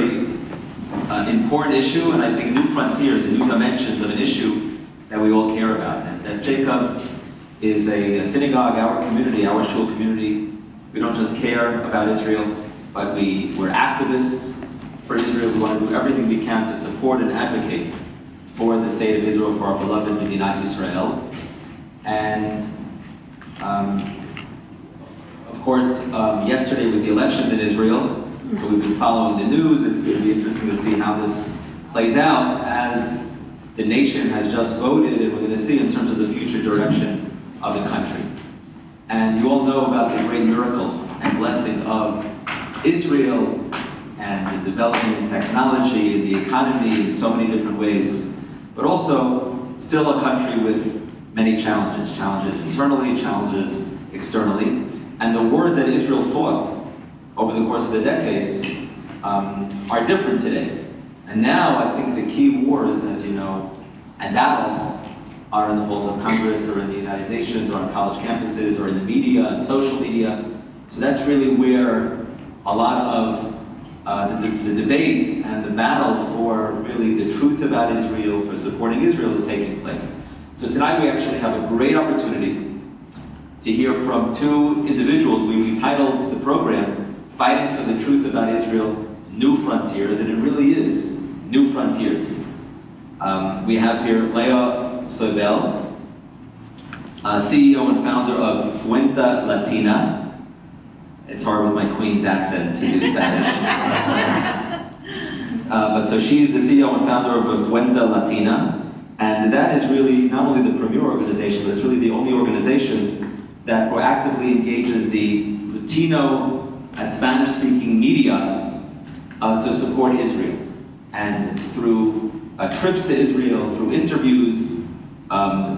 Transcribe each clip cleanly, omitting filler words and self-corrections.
very important issue, and I think new frontiers and new dimensions of an issue that we all care about. And that Jacob is a synagogue, our community, our shul community. We don't just care about Israel, but we're activists for Israel. We want to do everything we can to support and advocate for the state of Israel, for our beloved Medinat Yisrael. And of course, yesterday with the elections in Israel, so we've been following the news. It's going to be interesting to see how this plays out as the nation has just voted, and we're going to see in terms of the future direction of the country. And you all know about the great miracle and blessing of Israel and the development in technology and the economy in so many different ways, but also still a country with many challenges internally, challenges externally. And the wars that Israel fought over the course of the decades are different today. And now I think the key wars, as you know, and battles are in the halls of Congress or in the United Nations or on college campuses or in the media and social media. So that's really where a lot of the debate and the battle for really the truth about Israel, for supporting Israel, is taking place. So tonight we actually have a great opportunity to hear from two individuals. We titled the program, Fighting for the Truth About Israel, New Frontiers, and it really is New Frontiers. We have here Leah Soibel, CEO and founder of Fuente Latina. It's hard with my Queen's accent to do Spanish. But so she's the CEO and founder of Fuente Latina, and that is really not only the premier organization, but it's really the only organization that proactively engages the Latino and Spanish-speaking media to support Israel. And through trips to Israel, through interviews,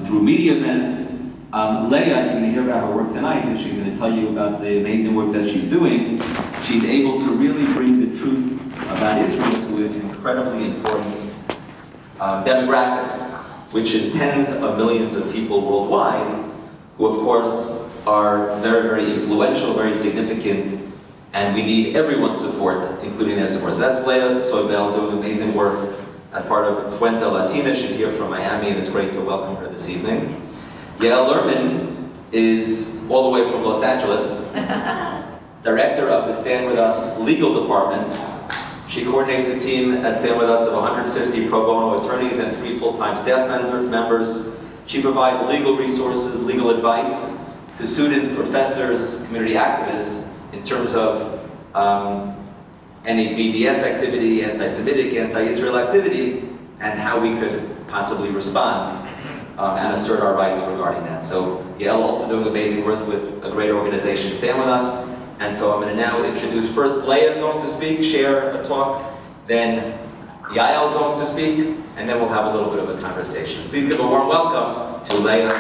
through media events, Leah, you're going to hear about her work tonight, and she's going to tell you about the amazing work that she's doing. She's able to really bring the truth about Israel to an incredibly important demographic, which is tens of millions of people worldwide, who of course are very, very influential, very significant, and we need everyone's support, including their support. So that's Leah Soibel doing amazing work as part of Fuente Latina. She's here from Miami, and it's great to welcome her this evening. Yael Lerman is all the way from Los Angeles, director of the Stand With Us legal department. She coordinates a team at Stand With Us of 150 pro bono attorneys and 3 full-time staff members. She provides legal resources, legal advice to students, professors, community activists in terms of any BDS activity, anti-Semitic, anti-Israel activity, and how we could possibly respond and assert our rights regarding that. So Yael also doing amazing work with a great organization, Stand With Us. And so I'm going to now introduce, first Leah is going to speak, share a talk, then Yael is going to speak, and then we'll have a little bit of a conversation. Please give a warm welcome to Leah.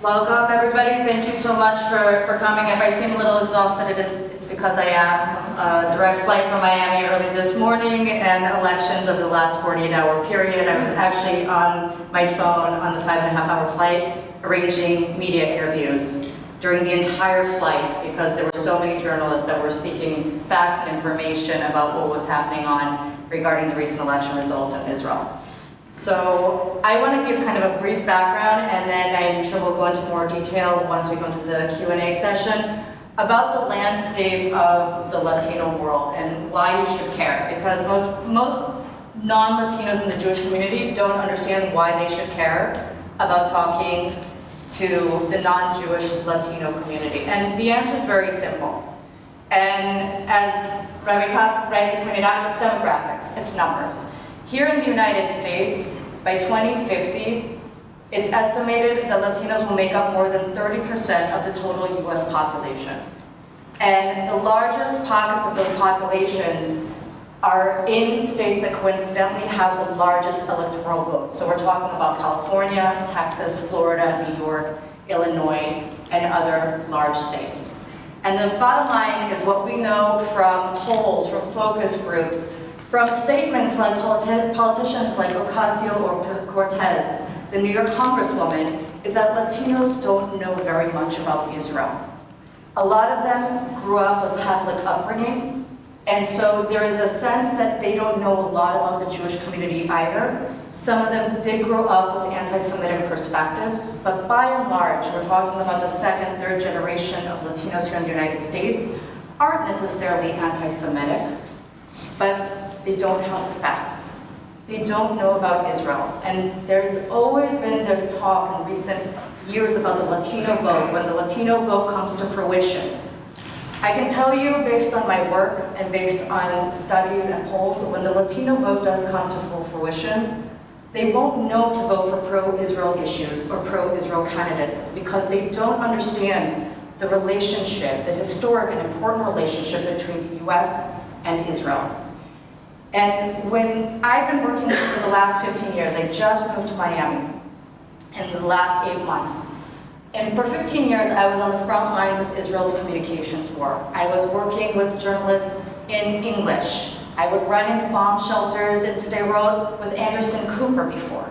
Welcome, everybody. Thank you so much for coming. If I seem a little exhausted, it's because I am. Direct flight from Miami early this morning and elections over the last 48-hour period. I was actually on my phone on the 5.5-hour flight arranging media interviews during the entire flight because there were so many journalists that were seeking facts and information about what was happening regarding the recent election results in Israel. So I want to give kind of a brief background, and then I'm sure we'll go into more detail once we go into the Q&A session about the landscape of the Latino world and why you should care. Because most non-Latinos in the Jewish community don't understand why they should care about talking to the non-Jewish Latino community. And the answer is very simple. And as Rabbi Kopp rightly pointed out, it's demographics, it's numbers. Here in the United States, by 2050, it's estimated that Latinos will make up more than 30% of the total US population. And the largest pockets of those populations are in states that coincidentally have the largest electoral vote. So we're talking about California, Texas, Florida, New York, Illinois, and other large states. And the bottom line is what we know from polls, from focus groups, from statements like politicians like Ocasio-Cortez, the New York Congresswoman, is that Latinos don't know very much about Israel. A lot of them grew up with Catholic upbringing, and so there is a sense that they don't know a lot about the Jewish community either. Some of them did grow up with anti-Semitic perspectives, but by and large, we're talking about the second, third generation of Latinos here in the United States, aren't necessarily anti-Semitic, but they don't have the facts. They don't know about Israel. And there's always been this talk in recent years about the Latino vote, when the Latino vote comes to fruition. I can tell you, based on my work and based on studies and polls, when the Latino vote does come to full fruition, they won't know to vote for pro-Israel issues or pro-Israel candidates because they don't understand the relationship, the historic and important relationship between the US and Israel. And when I've been working for the last 15 years, I just moved to Miami in the last 8 months. And for 15 years, I was on the front lines of Israel's communications war. I was working with journalists in English. I would run into bomb shelters in Sderot with Anderson Cooper before.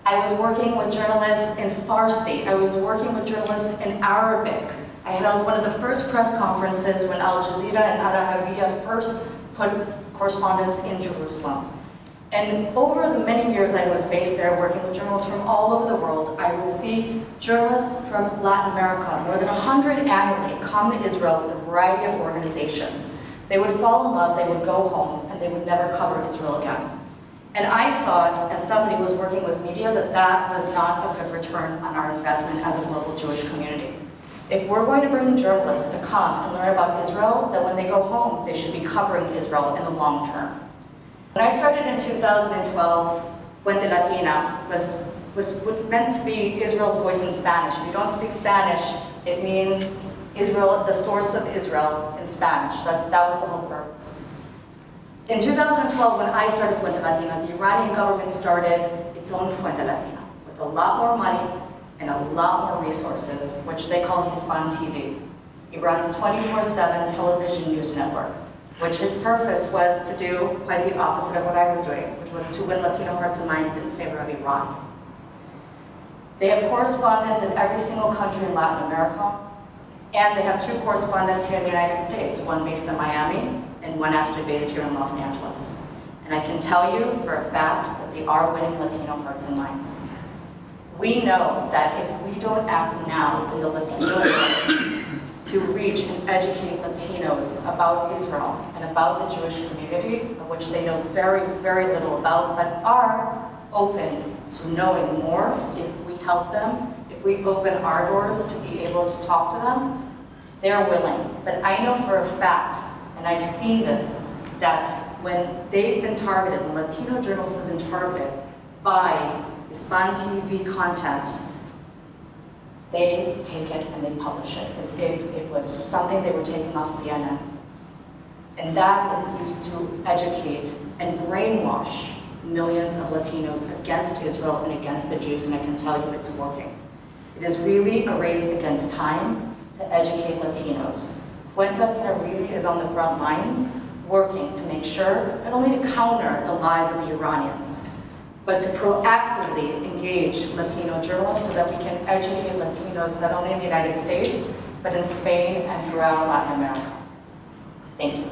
I was working with journalists in Farsi. I was working with journalists in Arabic. I held one of the first press conferences when Al Jazeera and Al Arabiya first put correspondents in Jerusalem. And over the many years I was based there working with journalists from all over the world, I would see journalists from Latin America, more than 100 annually, come to Israel with a variety of organizations. They would fall in love, they would go home, and they would never cover Israel again. And I thought, as somebody who was working with media, that that was not a good return on our investment as a global Jewish community. If we're going to bring journalists to come and learn about Israel, then when they go home, they should be covering Israel in the long term. When I started in 2012, Fuente Latina was meant to be Israel's voice in Spanish. If you don't speak Spanish, it means Israel, the source of Israel in Spanish. That was the whole purpose. In 2012, when I started Fuente Latina, the Iranian government started its own Fuente Latina with a lot more money and a lot more resources, which they call Hispan TV. Iran's 24/7 television news network, which its purpose was to do quite the opposite of what I was doing, which was to win Latino hearts and minds in favor of Iran. They have correspondents in every single country in Latin America, and they have 2 correspondents here in the United States, one based in Miami and one actually based here in Los Angeles. And I can tell you for a fact that they are winning Latino hearts and minds. We know that if we don't act now in the Latino world to reach and educate Latinos about Israel and about the Jewish community, of which they know very, very little about, but are open to knowing more if we help them, if we open our doors to be able to talk to them, they're willing. But I know for a fact, and I've seen this, that when they've been targeted, when Latino journalists have been targeted by Hispan TV content, they take it and they publish it as if it was something they were taking off CNN. And that is used to educate and brainwash millions of Latinos against Israel and against the Jews, and I can tell you it's working. It is really a race against time to educate Latinos. Fuente Latina really is on the front lines, working to make sure, not only to counter the lies of the Iranians, but to proactively engage Latino journalists so that we can educate Latinos not only in the United States, but in Spain and throughout Latin America. Thank you.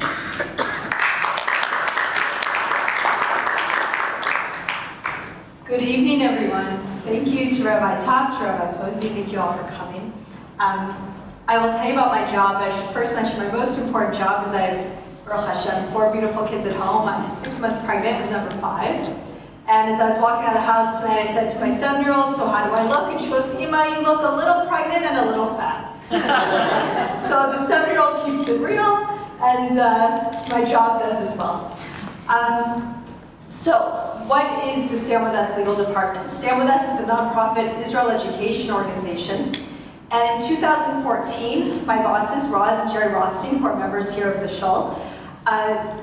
Good evening, everyone. Thank you to Rabbi Top, to Rabbi Posey. Thank you all for coming. I will tell you about my job, but I should first mention my most important job is I have, Baruch Hashem, 4 beautiful kids at home. I'm 6 months pregnant with number 5. And as I was walking out of the house tonight, I said to my 7-year-old, "So how do I look?" And she goes, "Ima, you look a little pregnant and a little fat." So the 7-year-old keeps it real, and my job does as well. So what is the Stand With Us Legal Department? Stand With Us is a nonprofit Israel education organization. And in 2014, my bosses, Roz and Jerry Rothstein, who are members here of the Shul,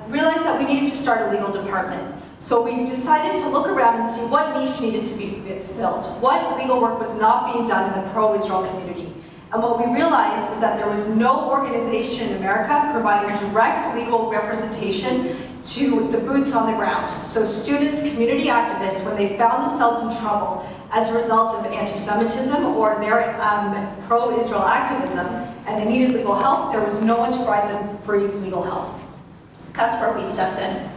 realized that we needed to start a legal department. So we decided to look around and see what niche needed to be filled, what legal work was not being done in the pro-Israel community. And what we realized is that there was no organization in America providing direct legal representation to the boots on the ground. So students, community activists, when they found themselves in trouble as a result of anti-Semitism or their pro-Israel activism, and they needed legal help, there was no one to provide them free legal help. That's where we stepped in.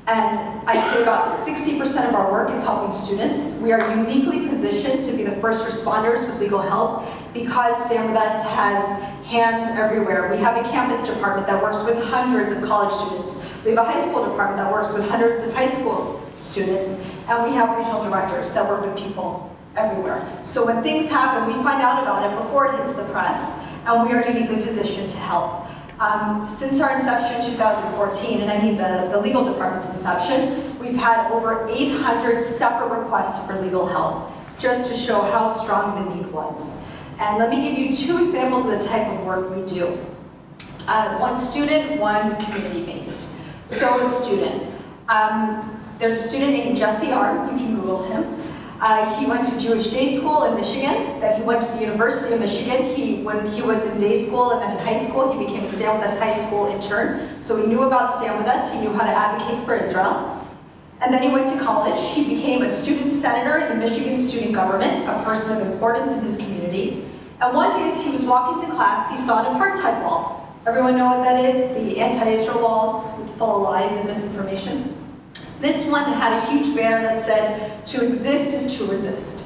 And I'd say about 60% of our work is helping students. We are uniquely positioned to be the first responders with legal help because Stand With Us has hands everywhere. We have a campus department that works with hundreds of college students. We have a high school department that works with hundreds of high school students. And we have regional directors that work with people everywhere. So when things happen, we find out about it before it hits the press, and we are uniquely positioned to help. Since our inception in 2014, and I mean the legal department's inception, we've had over 800 separate requests for legal help, just to show how strong the need was. And let me give you 2 examples of the type of work we do. One student, one community-based. So a student. There's a student named Jesse Arndt, you can Google him. He went to Jewish day school in Michigan, then he went to the University of Michigan. When he was in day school and then in high school, he became a Stand With Us high school intern. So he knew about Stand With Us, he knew how to advocate for Israel. And then he went to college. He became a student senator in the Michigan student government, a person of importance in his community. And one day as he was walking to class, he saw an apartheid wall. Everyone know what that is? The anti-Israel walls full of lies and misinformation. This one had a huge banner that said, "To exist is to resist."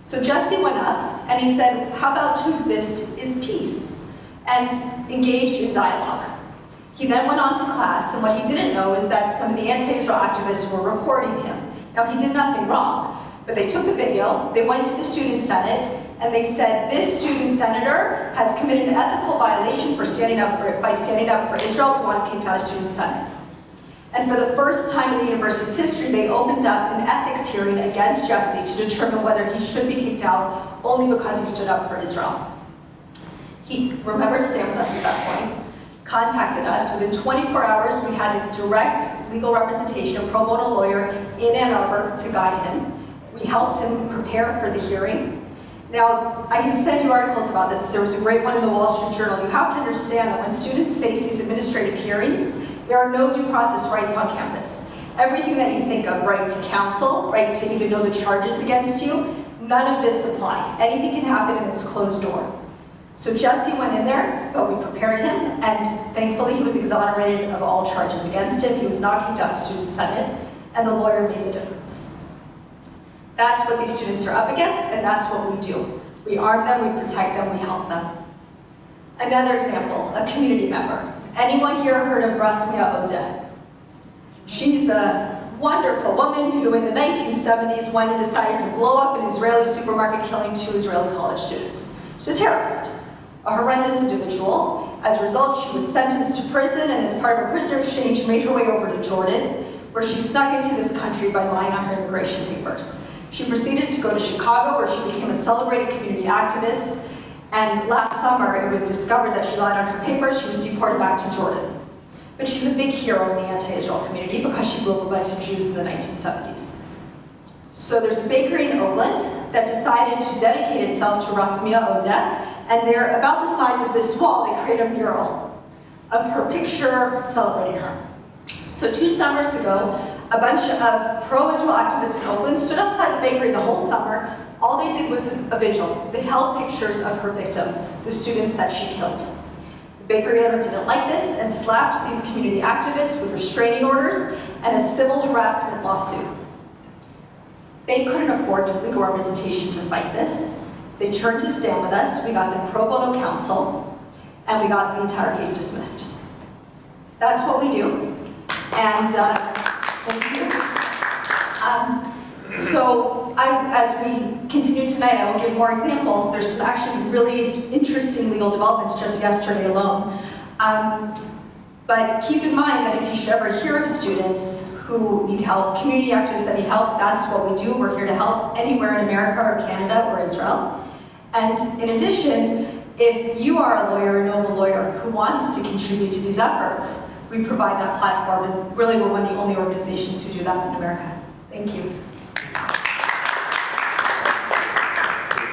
So Jesse went up and he said, how about to exist is peace? And engaged in dialogue. He then went on to class, and what he didn't know is that some of the anti-Israel activists were recording him. Now he did nothing wrong, but they took the video, they went to the student senate, and they said, this student senator has committed an ethical violation by standing up for Israel. We want him kicked out of student senate. And for the first time in the university's history, they opened up an ethics hearing against Jesse to determine whether he should be kicked out only because he stood up for Israel. He remembered to stand with us at that point, contacted us. Within 24 hours, we had a direct legal representation, a pro bono lawyer in Ann Arbor to guide him. We helped him prepare for the hearing. Now, I can send you articles about this. There was a great one in the Wall Street Journal. You have to understand that when students face these administrative hearings, there are no due process rights on campus. Everything that you think of, right to counsel, right to even know the charges against you, none of this apply. Anything can happen and it's closed door. So Jesse went in there, but we prepared him, and thankfully he was exonerated of all charges against him. He was not kicked out of student senate, and the lawyer made the difference. That's what these students are up against, and that's what we do. We arm them, we protect them, we help them. Another example, a community member. Anyone here heard of Rasmia Odeh? She's a wonderful woman who in the 1970s went and decided to blow up an Israeli supermarket, killing 2 Israeli college students. She's a terrorist, a horrendous individual. As a result, she was sentenced to prison, and as part of a prisoner exchange, made her way over to Jordan, where she snuck into this country by lying on her immigration papers. She proceeded to go to Chicago, where she became a celebrated community activist. And last summer, it was discovered that she lied on her papers. She was deported back to Jordan. But she's a big hero in the anti-Israel community because she grew up with a bunch of Jews in the 1970s. So there's a bakery in Oakland that decided to dedicate itself to Rasmia Odeh, and they're about the size of this wall. They created a mural of her picture celebrating her. So 2 summers ago, a bunch of pro-Israel activists in Oakland stood outside the bakery the whole summer. All they did was a vigil. They held pictures of her victims, the students that she killed. The bakery owner didn't like this and slapped these community activists with restraining orders and a civil harassment lawsuit. They couldn't afford legal representation to fight this. They turned to Stand With Us. We got them pro bono counsel, and we got the entire case dismissed. That's what we do. And thank you. So as we continue tonight, I will give more examples. There's some actually really interesting legal developments just yesterday alone. But keep in mind that if you should ever hear of students who need help, community activists that need help, that's what we do. We're here to help anywhere in America or Canada or Israel. And in addition, if you are a lawyer or know of a lawyer who wants to contribute to these efforts, we provide that platform, and really we're one of the only organizations who do that in America. Thank you.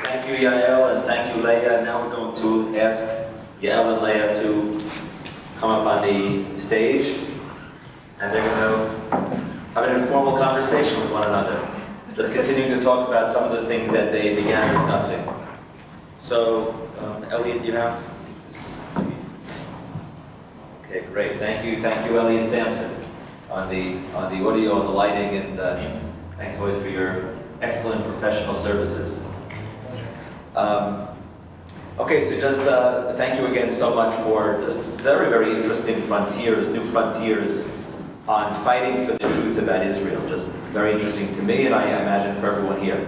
Thank you, Yael, and thank you, Leah. Now we're going to ask Yael and Leah to come up on the stage, and they're going to have an informal conversation with one another. just continuing to talk about some of the things that they began discussing. So, Elliot, you have? Okay, great. Thank you, Elliot Sampson, on the audio and the lighting, and thanks always for your excellent professional services. Okay, so just thank you again so much for just very, very interesting frontiers, new frontiers on fighting for the truth about Israel. Just very interesting to me, and I imagine for everyone here.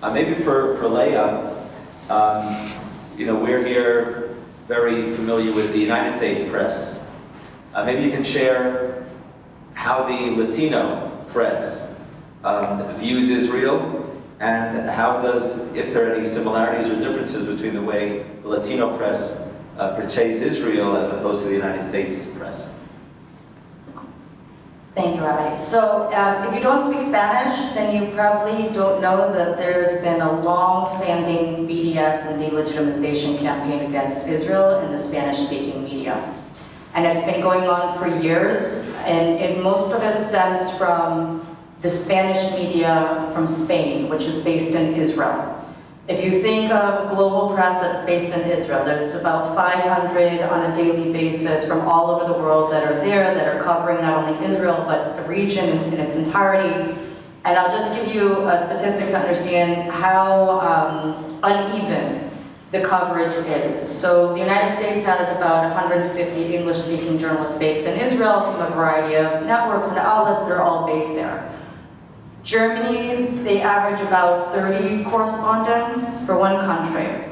Maybe for Leah, we're here very familiar with the United States press. Maybe you can share how the Latino press views Israel, and how does, if there are any similarities or differences between the way the Latino press portrays Israel as opposed to the United States press. Thank you, Rabbi. So if you don't speak Spanish, then you probably don't know that there's been a long-standing BDS and delegitimization campaign against Israel in the Spanish-speaking media. And it's been going on for years, and most of it stems from the Spanish media from Spain, which is based in Israel. If you think of global press that's based in Israel, there's about 500 on a daily basis from all over the world that are there, that are covering not only Israel, but the region in its entirety. And I'll just give you a statistic to understand how uneven the coverage is. So the United States has about 150 English-speaking journalists based in Israel from a variety of networks and outlets that are all based there. Germany, they average about 30 correspondents for one country.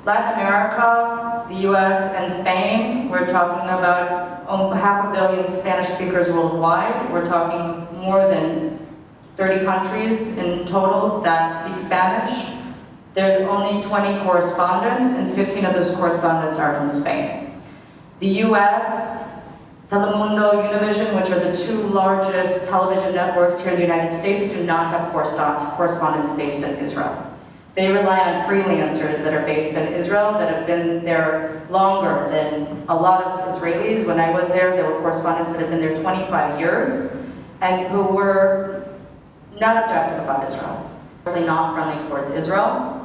Latin America, the US, and Spain, we're talking about 500 million Spanish speakers worldwide. We're talking more than 30 countries in total that speak Spanish. There's only 20 correspondents, and 15 of those correspondents are from Spain. The US, Telemundo, Univision, which are the two largest television networks here in the United States, do not have correspondents based in Israel. They rely on freelancers that are based in Israel, that have been there longer than a lot of Israelis. When I was there were correspondents that have been there 25 years, and who were not objective about Israel, obviously not friendly towards Israel.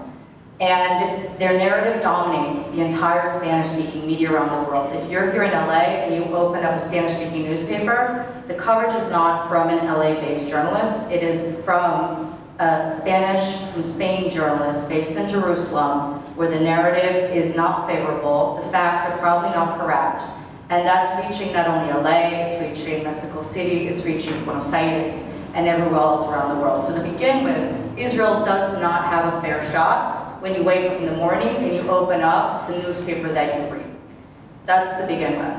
And their narrative dominates the entire Spanish-speaking media around the world. If you're here in LA and you open up a Spanish-speaking newspaper, the coverage is not from an LA-based journalist. It is from from Spain journalist based in Jerusalem, where the narrative is not favorable, the facts are probably not correct. And that's reaching not only LA, it's reaching Mexico City, it's reaching Buenos Aires, and everywhere else around the world. So to begin with, Israel does not have a fair shot when you wake up in the morning and you open up the newspaper that you read. That's to begin with.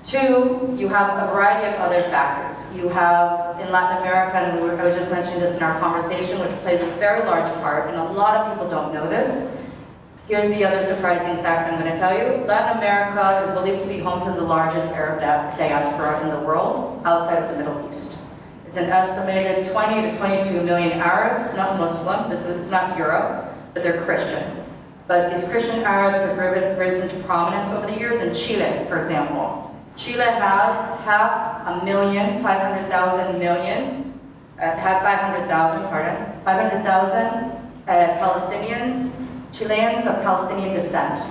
Two, you have a variety of other factors. You have, in Latin America, and I was just mentioning this in our conversation, which plays a very large part, and a lot of people don't know this. Here's the other surprising fact I'm going to tell you. Latin America is believed to be home to the largest Arab diaspora in the world, outside of the Middle East. It's an estimated 20 to 22 million Arabs, not Muslim, it's not Europe, but they're Christian. But these Christian Arabs have risen to prominence over the years. In Chile, for example, Chile has 500,000 Palestinians, Chileans of Palestinian descent.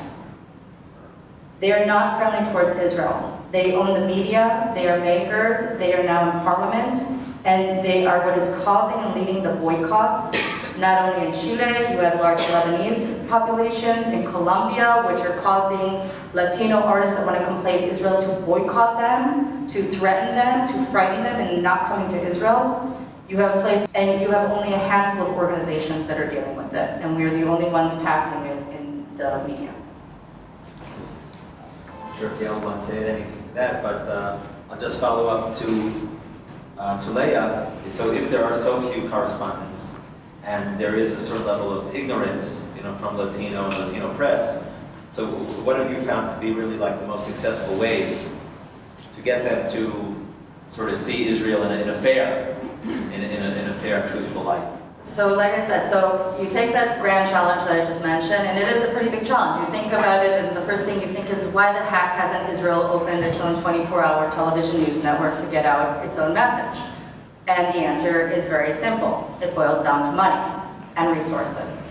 They are not friendly towards Israel. They own the media, they are bankers, they are now in parliament, and they are what is causing and leading the boycotts. Not only in Chile, you have large Lebanese populations, in Colombia, which are causing Latino artists that want to complain Israel to boycott them, to threaten them, to frighten them, and not coming to Israel. You have places, and you have only a handful of organizations that are dealing with it, and we're the only ones tackling it in the media. I'm sure if Yael wants to say anything to that, but I'll just follow up to Leah. So if there are so few correspondents, and there is a certain level of ignorance, from Latino and Latino press, so what have you found to be really like the most successful ways to get them to sort of see Israel in a fair, truthful light? So like I said, so you take that grand challenge that I just mentioned, and it is a pretty big challenge. You think about it, and the first thing you think is, why the heck hasn't Israel opened its own 24-hour television news network to get out its own message? And the answer is very simple. It boils down to money and resources.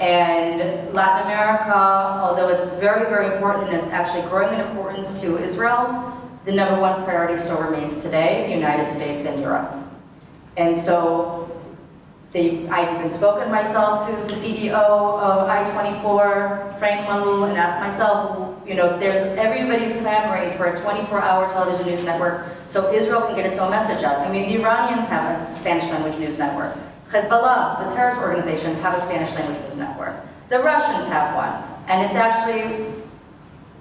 And Latin America, although it's very, very important and it's actually growing in importance to Israel, the number one priority still remains today, the United States and Europe. And so I've even spoken myself to the CEO of I-24, Frank Mangul, and asked myself, you know, everybody's clamoring for a 24-hour television news network so Israel can get its own message out. I mean, the Iranians have a Spanish language news network. Hezbollah, the terrorist organization, have a Spanish language news network. The Russians have one, and it's actually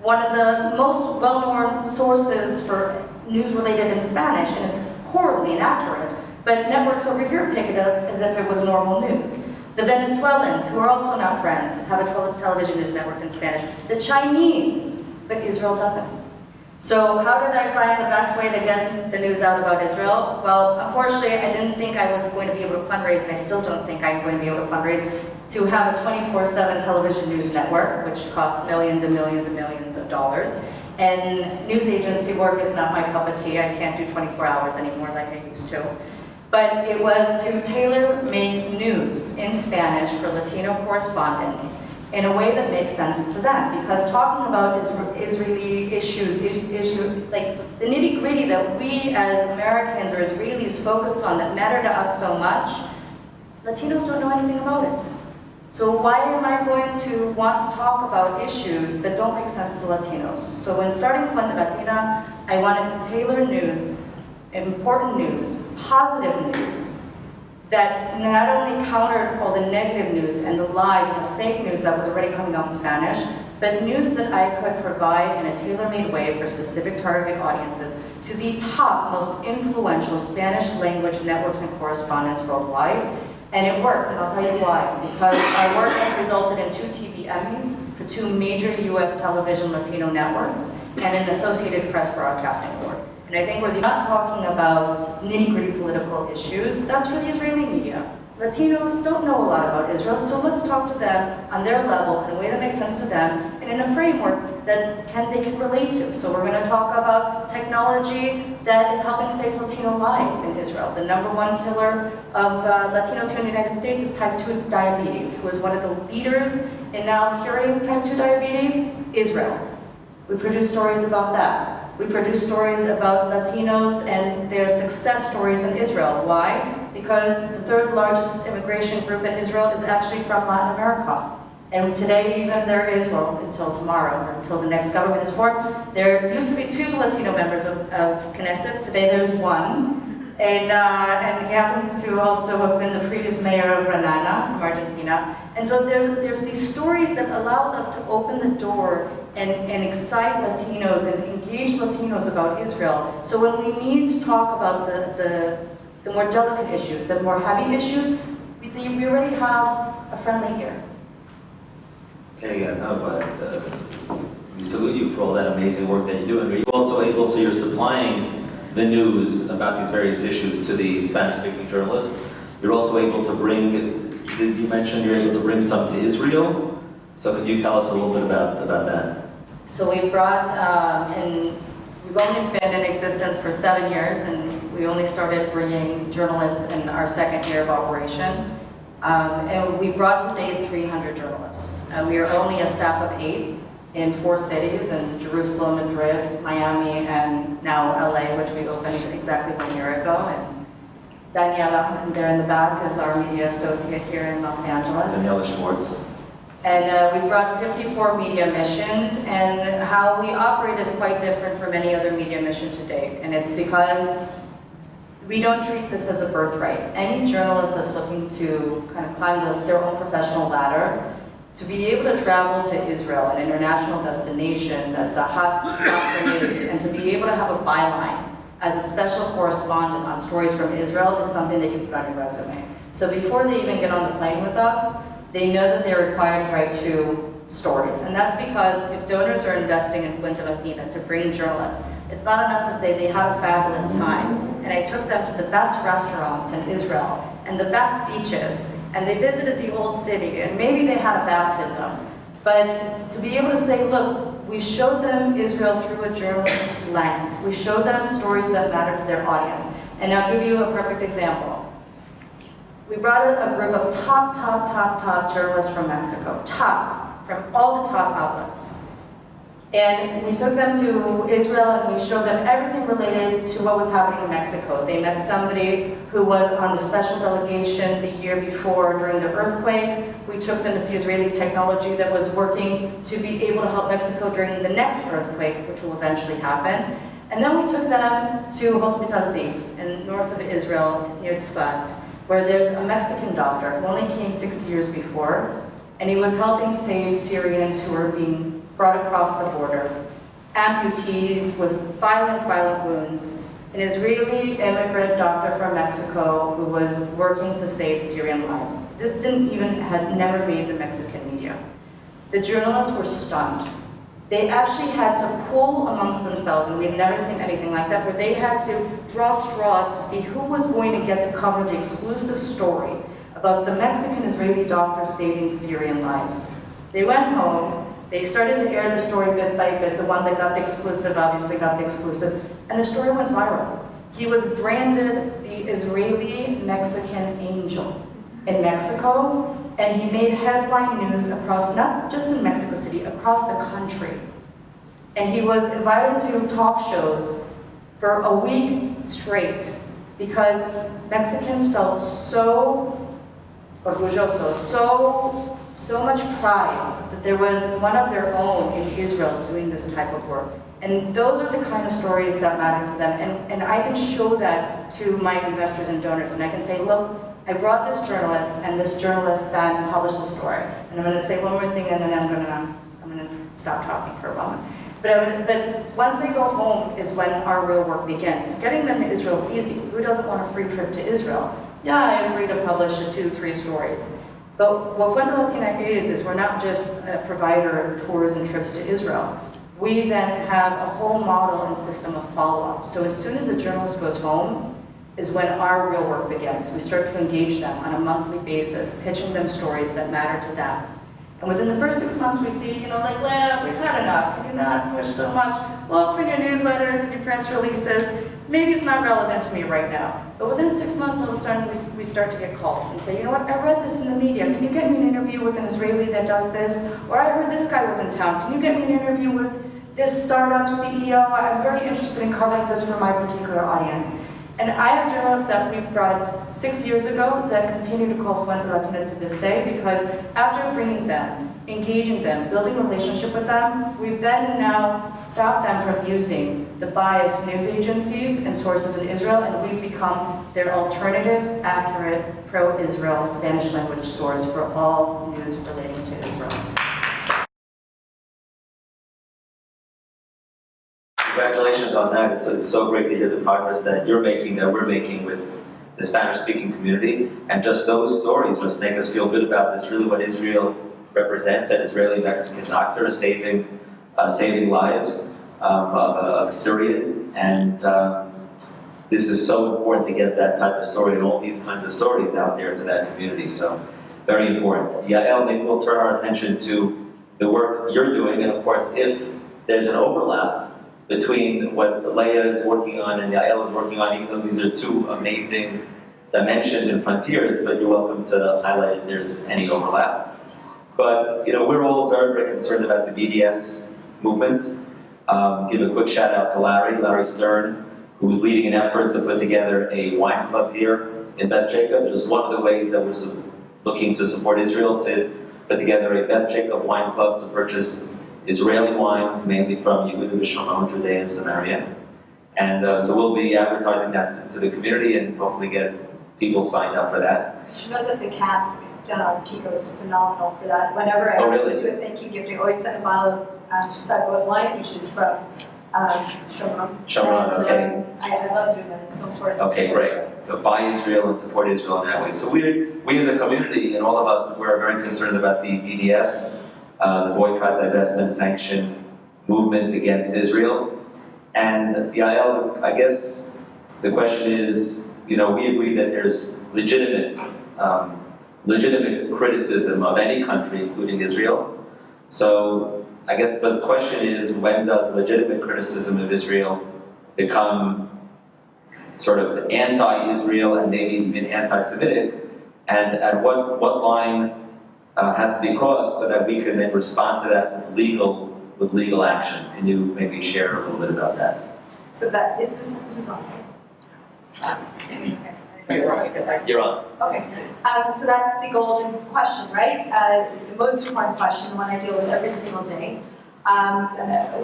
one of the most well-known sources for news related in Spanish, and it's horribly inaccurate. But networks over here pick it up as if it was normal news. The Venezuelans, who are also not friends, have a television news network in Spanish. The Chinese, but Israel doesn't. So how did I find the best way to get the news out about Israel? Well, unfortunately, I didn't think I was going to be able to fundraise, and I still don't think I'm going to be able to fundraise, to have a 24/7 television news network, which costs millions and millions and millions of dollars. And news agency work is not my cup of tea. I can't do 24 hours anymore like I used to. But it was to tailor-make news in Spanish for Latino correspondents in a way that makes sense to them. Because talking about Israeli issues, like the nitty-gritty that we as Americans or Israelis focus on that matter to us so much, Latinos don't know anything about it. So why am I going to want to talk about issues that don't make sense to Latinos? So when starting Fuente Latina, I wanted to tailor news, important news, positive news, that not only countered all the negative news and the lies and the fake news that was already coming out in Spanish, but news that I could provide in a tailor-made way for specific target audiences to the top, most influential Spanish language networks and correspondents worldwide. And it worked, and I'll tell you why. Because our work has resulted in 2 TV Emmys for 2 major US television Latino networks and an Associated Press Broadcasting Award. And I think we're not talking about nitty-gritty political issues. That's for the Israeli media. Latinos don't know a lot about Israel, so let's talk to them on their level in a way that makes sense to them and in a framework that they can relate to. So we're going to talk about technology that is helping save Latino lives in Israel. The #1 killer of Latinos here in the United States is type 2 diabetes, who is one of the leaders in now curing type 2 diabetes, Israel. We produce stories about that. We produce stories about Latinos and their success stories in Israel. Why? Because the 3rd largest immigration group in Israel is actually from Latin America. And today even there is, well, until tomorrow, or until the next government is formed, there used to be 2 Latino members of Knesset. Today there's 1. And he happens to also have been the previous mayor of Granada from Argentina. And so there's these stories that allows us to open the door and excite Latinos and engage Latinos about Israel. So when we need to talk about the more delicate issues, the more heavy issues, we already have a friendly ear. Okay, we salute you for all that amazing work that you do. And are you also able, so you're supplying the news about these various issues to the Spanish-speaking journalists, you're also able to bring, you mentioned you're able to bring some to Israel. So could you tell us a little bit about that? So we brought, we've only been in existence for 7 years, and we only started bringing journalists in our 2nd year of operation. And we brought to date 300 journalists. We are only a staff of 8 in 4 cities, in Jerusalem, Madrid, Miami, and now LA, which we opened exactly 1 year ago. And Daniela, there in the back, is our media associate here in Los Angeles. Daniela Schwartz. And we brought 54 media missions, and how we operate is quite different from any other media mission to date. And it's because we don't treat this as a birthright. Any journalist that's looking to kind of climb their own professional ladder, to be able to travel to Israel, an international destination that's a hot spot for news, and to be able to have a byline as a special correspondent on stories from Israel is something that you put on your resume. So before they even get on the plane with us, they know that they're required to write 2 stories. And that's because if donors are investing in Fuente Latina to bring journalists, it's not enough to say they had a fabulous time. And I took them to the best restaurants in Israel and the best beaches, and they visited the old city, and maybe they had a baptism. But to be able to say, look, we showed them Israel through a journalistic lens. We showed them stories that matter to their audience. And I'll give you a perfect example. We brought a group of top journalists from Mexico, from all the top outlets. And we took them to Israel and we showed them everything related to what was happening in Mexico. They met somebody who was on the special delegation the year before during the earthquake. We took them to see Israeli technology that was working to be able to help Mexico during the next earthquake, which will eventually happen. And then we took them to Hospital Ziv in north of Israel, near Tzfat, where there's a Mexican doctor who only came 6 years before, and he was helping save Syrians who were being brought across the border, amputees with violent wounds, an Israeli immigrant doctor from Mexico who was working to save Syrian lives. This had never made the Mexican media. The journalists were stunned. They actually had to pool amongst themselves, and we've never seen anything like that, where they had to draw straws to see who was going to get to cover the exclusive story about the Mexican-Israeli doctor saving Syrian lives. They went home. They started to air the story bit by bit. The one that got the exclusive obviously got the exclusive, and the story went viral. He was branded the Israeli-Mexican angel in Mexico, and he made headline news across, not just in Mexico City, across the country. And he was invited to talk shows for a week straight because Mexicans felt so orgulloso, so much pride that there was one of their own in Israel doing this type of work. And those are the kind of stories that matter to them. And I can show that to my investors and donors. And I can say, look, I brought this journalist, and this journalist then published the story. And I'm going to say one more thing, and then I'm going to stop talking for a moment. But once they go home is when our real work begins. Getting them to Israel is easy. Who doesn't want a free trip to Israel? Yeah, I agree to publish 2-3 stories. But what Fuente Latina is we're not just a provider of tours and trips to Israel. We then have a whole model and system of follow-up. So as soon as a journalist goes home is when our real work begins. We start to engage them on a monthly basis, pitching them stories that matter to them. And within the first 6 months we see, like, well, we've had enough. Can you not push so much? Well, print your newsletters and your press releases. Maybe it's not relevant to me right now. But within 6 months, all of a sudden, we start to get calls and say, you know what, I read this in the media. Can you get me an interview with an Israeli that does this? Or I heard this guy was in town. Can you get me an interview with this startup CEO? I'm very interested in covering this for my particular audience. And I have journalists that we've brought 6 years ago that continue to call Fuente Latina to this day because after bringing them, engaging them, building a relationship with them, we've then now stopped them from using the biased news agencies and sources in Israel, and we've become their alternative, accurate, pro-Israel Spanish language source for all news relating to Israel. Congratulations on that. It's so great to hear the progress that you're making, that we're making with the Spanish-speaking community. And just those stories just make us feel good about this, really what Israel represents, that Israeli-Mexican doctor saving lives of a Syrian. And this is so important to get that type of story and all these kinds of stories out there to that community. So very important. Yael, maybe we'll turn our attention to the work you're doing. And of course, if there's an overlap between what Leah is working on and Yael is working on, even though these are two amazing dimensions and frontiers, but you're welcome to highlight if there's any overlap. But we're all very, very concerned about the BDS movement. Give a quick shout out to Larry Stern, who's leading an effort to put together a wine club here in Beth Jacob. Just one of the ways that we're looking to support Israel, to put together a Beth Jacob wine club to purchase Israeli wines, mainly from Yehuda v'Shomron, Judea and Samaria. And so we'll be advertising that to the community and hopefully get people signed up for that. You should know that the cask done on Pico is phenomenal for that. Whenever I really? do a thank you gift, I always send a bottle of Sagot wine, which is from Shomron. Shomron, okay. I love doing that. It's so important. Okay, great. So buy Israel and support Israel in that way. So we as a community, and all of us, we're very concerned about the BDS, the boycott, divestment, sanction movement against Israel. And Yael, I guess the question is, we agree that there's legitimate criticism of any country, including Israel. So I guess the question is, when does legitimate criticism of Israel become sort of anti-Israel and maybe even anti-Semitic, and at what line has to be crossed so that we can then respond to that with legal action. Can you maybe share a little bit about that? So that, this is on. You're on. Okay, so that's the golden question, right? The most important question, the one I deal with every single day.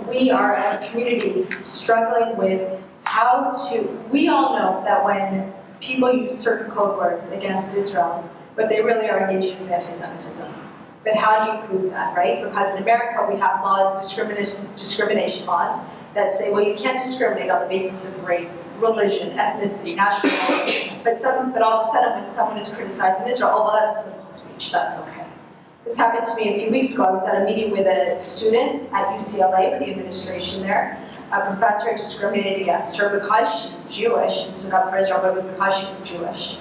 We are, as a community, struggling with how to, we all know that when people use certain code words against Israel, what they really are engaging is anti-Semitism. But how do you prove that, right? Because in America we have laws, discrimination laws, that say, well, you can't discriminate on the basis of race, religion, ethnicity, nationality. But all of a sudden, when someone is criticizing Israel, oh, well, that's political speech, that's okay. This happened to me a few weeks ago. I was at a meeting with a student at UCLA, with the administration there. A professor had discriminated against her because she's Jewish and stood up for Israel, but it was because she was Jewish.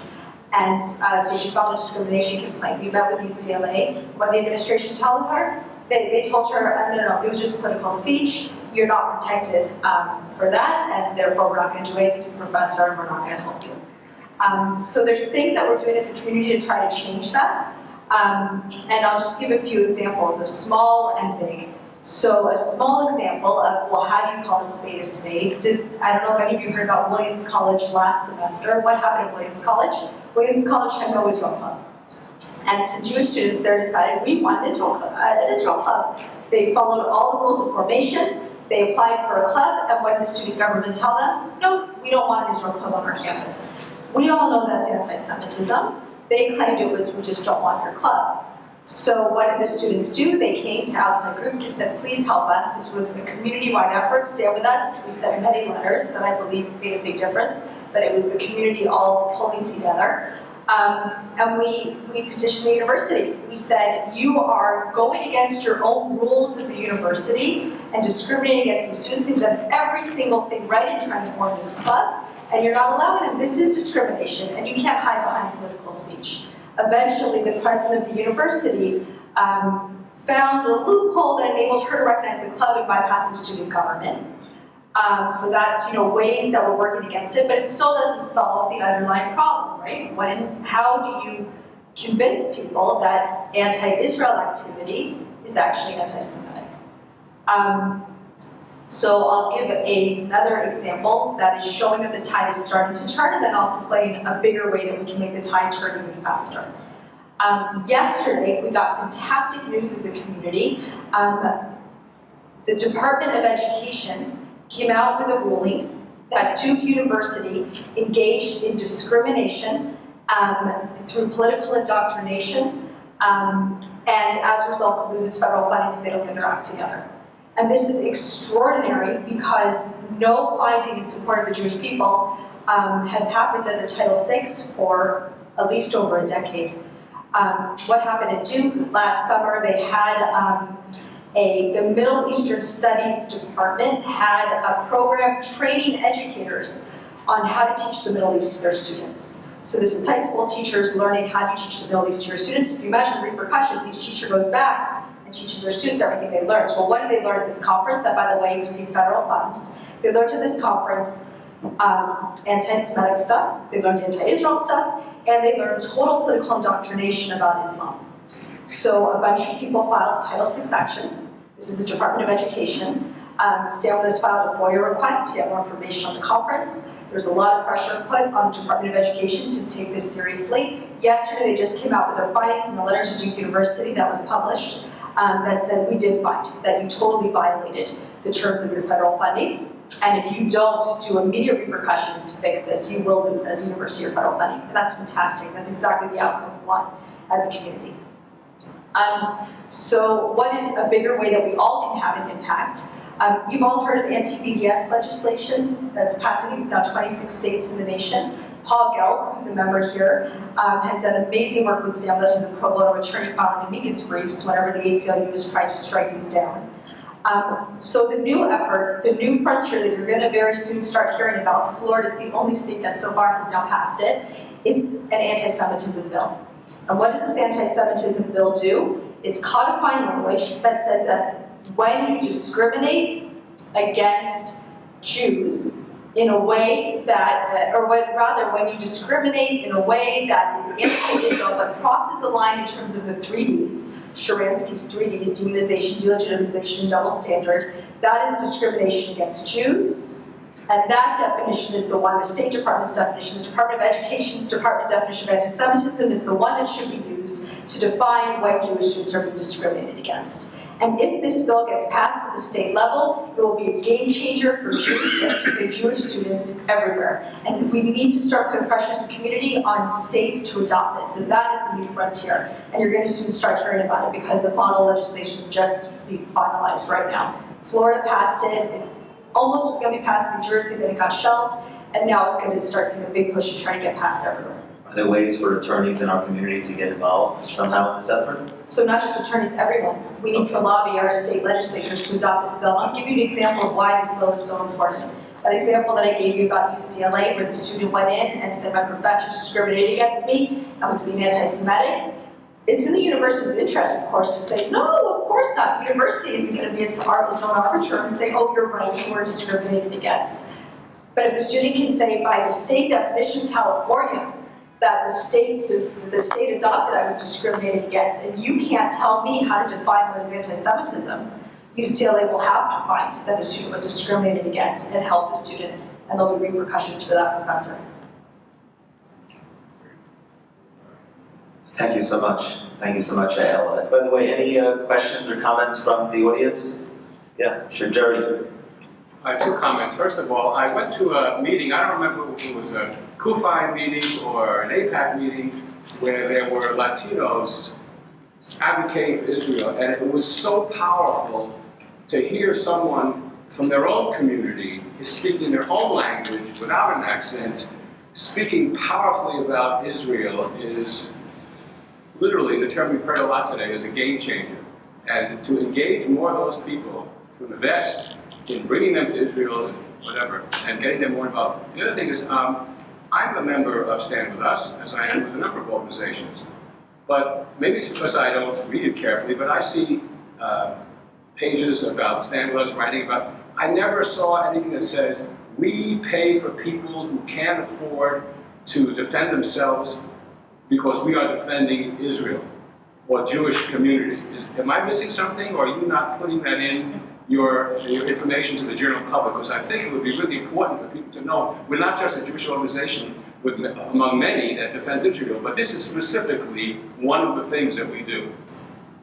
And so she filed a discrimination complaint. We met with UCLA. What the administration told her? They told her, no, it was just political speech. You're not protected for that, and therefore we're not going to do anything to the professor, and we're not going to help you. So there's things that we're doing as a community to try to change that. And I'll just give a few examples of small and big. So a small example of, well, how do you call a spade a spade? I don't know if any of you heard about Williams College last semester. What happened at Williams College? Williams College had no Israel club. And some Jewish students there decided, we want an Israel club. They followed all the rules of formation. They applied for a club, and what did the student government tell them? No, we don't want an Israel club on our campus. We all know that's anti-Semitism. They claimed it was, we just don't want your club. So what did the students do? They came to outside groups and said, please help us. This was a community-wide effort, stand with us. We sent many letters that I believe made a big difference, but it was the community all pulling together. And we petitioned the university. We said, you are going against your own rules as a university and discriminating against the students. They've done every single thing right in trying to form this club, and you're not allowing them. This is discrimination, and you can't hide behind political speech. Eventually, the president of the university found a loophole that enabled her to recognize the club and bypass the student government. So that's, ways that we're working against it, but it still doesn't solve the underlying problem, right? How do you convince people that anti-Israel activity is actually anti-Semitic? So I'll give another example that is showing that the tide is starting to turn, and then I'll explain a bigger way that we can make the tide turn even faster. Yesterday, we got fantastic news as a community. The Department of Education came out with a ruling that Duke University engaged in discrimination through political indoctrination, and as a result could lose its federal funding if they don't get their act together. And this is extraordinary because no finding in support of the Jewish people has happened under Title VI for at least over a decade. What happened at Duke last summer, they had the Middle Eastern Studies Department had a program training educators on how to teach the Middle East to their students. So this is high school teachers learning how do you teach the Middle East to your students. If you imagine the repercussions, each teacher goes back and teaches their students everything they learned. Well, what did they learn at this conference? That, by the way, received federal funds. They learned at this conference anti-Semitic stuff, they learned anti-Israel stuff, and they learned total political indoctrination about Islam. So a bunch of people filed a Title VI action. This is the Department of Education. Stanford has filed a FOIA request to get more information on the conference. There's a lot of pressure put on the Department of Education to take this seriously. Yesterday, they just came out with their findings in a letter to Duke University that was published that said, we did find that you totally violated the terms of your federal funding. And if you don't do immediate repercussions to fix this, you will lose as a university your federal funding. And that's fantastic. That's exactly the outcome we want as a community. So what is a bigger way that we all can have an impact? You've all heard of anti-BDS legislation that's passing in now 26 states in the nation. Paul Gelb, who's a member here, has done amazing work with Stanford as a pro bono attorney filing amicus briefs whenever the ACLU has tried to strike these down. So the new effort, the new frontier that you're going to very soon start hearing about, Florida's the only state that so far has now passed it, is an anti-Semitism bill. And what does this anti-Semitism bill do? It's codifying language that says that when you discriminate against Jews, in a way that, rather, when you discriminate in a way that is anti-Israel but crosses the line in terms of the 3Ds, Sharansky's 3Ds, demonization, delegitimization, double standard, that is discrimination against Jews. And that definition is the one, the State Department's definition, the Department of Education's Department definition of anti-Semitism is the one that should be used to define when Jewish students are being discriminated against. And if this bill gets passed at the state level, it will be a game changer for Jews and Jewish students everywhere. And we need to start putting pressure as a community on states to adopt this, and that is the new frontier. And you're going to soon start hearing about it because the model legislation is just being finalized right now. Florida passed it, it almost was going to be passed in New Jersey, then it got shelved, and now it's going to start seeing a big push to try to get passed everywhere. Are there ways for attorneys in our community to get involved somehow in this effort? So not just attorneys, everyone. We need to lobby our state legislatures to adopt this bill. I'll give you an example of why this bill is so important. That example that I gave you about UCLA, where the student went in and said, my professor discriminated against me, I was being anti-Semitic. It's in the university's interest, of course, to say, no, of course not. The university isn't going to be its own arbiter and say, oh, you're right, you were discriminated against. But if the student can say, by the state definition, California, that the state adopted I was discriminated against, and you can't tell me how to define what is anti-Semitism, UCLA will have to find that the student was discriminated against and help the student, and there'll be repercussions for that professor. Thank you so much. Thank you so much, Yael. By the way, any questions or comments from the audience? Yeah, sure, Jerry. I have two comments. First of all, I went to a meeting, I don't remember if it was a CUFI meeting or an AIPAC meeting, where there were Latinos advocating for Israel, and it was so powerful to hear someone from their own community speaking their own language without an accent, speaking powerfully about Israel is literally, the term we've heard a lot today, is a game changer. And to engage more of those people, to invest in bringing them to Israel and whatever, and getting them more involved. The other thing is, I'm a member of Stand With Us, as I am with a number of organizations. But maybe it's because I don't read it carefully, but I see pages about Stand With Us writing about, I never saw anything that says, we pay for people who can't afford to defend themselves because we are defending Israel or Jewish community. Am I missing something, or are you not putting that in your information to the general public? Because I think it would be really important for people to know we're not just a Jewish organization among many that defends Israel, but this is specifically one of the things that we do.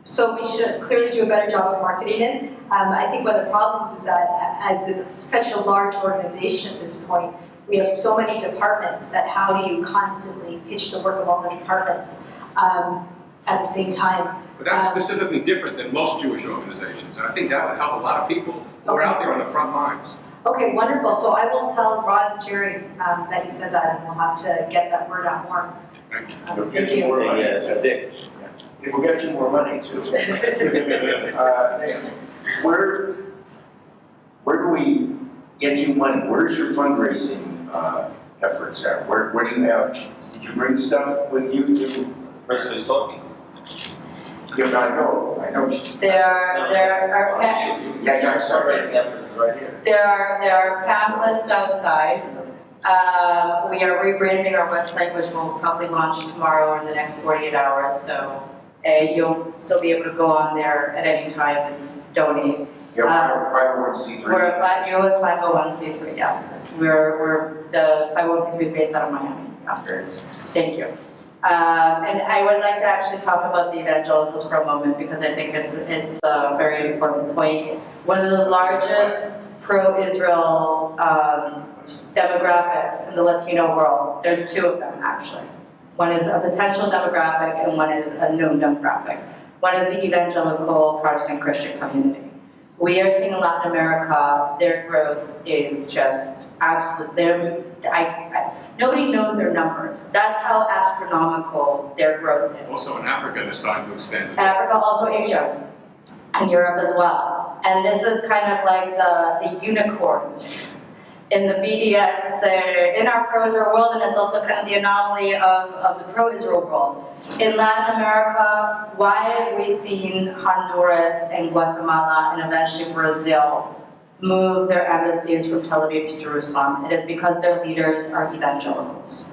So we should clearly do a better job of marketing it. I think one of the problems is that as such a large organization at this point, we have so many departments that how do you constantly pitch the work of all the departments at the same time? But that's specifically different than most Jewish organizations. And I think that would help a lot of people who are out there on the front lines. Okay, wonderful. So I will tell Roz and Jerry that you said that, and we'll have to get that word out more. Thank you. Thank you. Dick. It will get you more money too. Where do we get you money? Where's your fundraising efforts at? Where do you have? Did you bring stuff with you? The person who's talking. Yeah, I know. There are I'm sorry. Fundraising efforts is right here. There are pamphlets outside. We are rebranding our website, which will probably launch tomorrow or in the next 48 hours. So you'll still be able to go on there at any time and donate. Yeah, we're 501c3. We're a US 501c3, yes. We're the 501c3 is based out of Miami. Yeah. Thank you. And I would like to actually talk about the evangelicals for a moment because I think it's a very important point. One of the largest pro-Israel demographics in the Latino world, there's two of them actually. One is a potential demographic and one is a known demographic. One is the evangelical Protestant Christian community. We are seeing in Latin America, their growth is just absolute. Nobody knows their numbers. That's how astronomical their growth is. Also in Africa, they're starting to expand. Africa, also Asia, and Europe as well. And this is kind of like the unicorn in the BDS, in our pro-Israel world, and it's also kind of the anomaly of the pro-Israel world. In Latin America, why have we seen Honduras and Guatemala and eventually Brazil move their embassies from Tel Aviv to Jerusalem. It is because their leaders are evangelicals.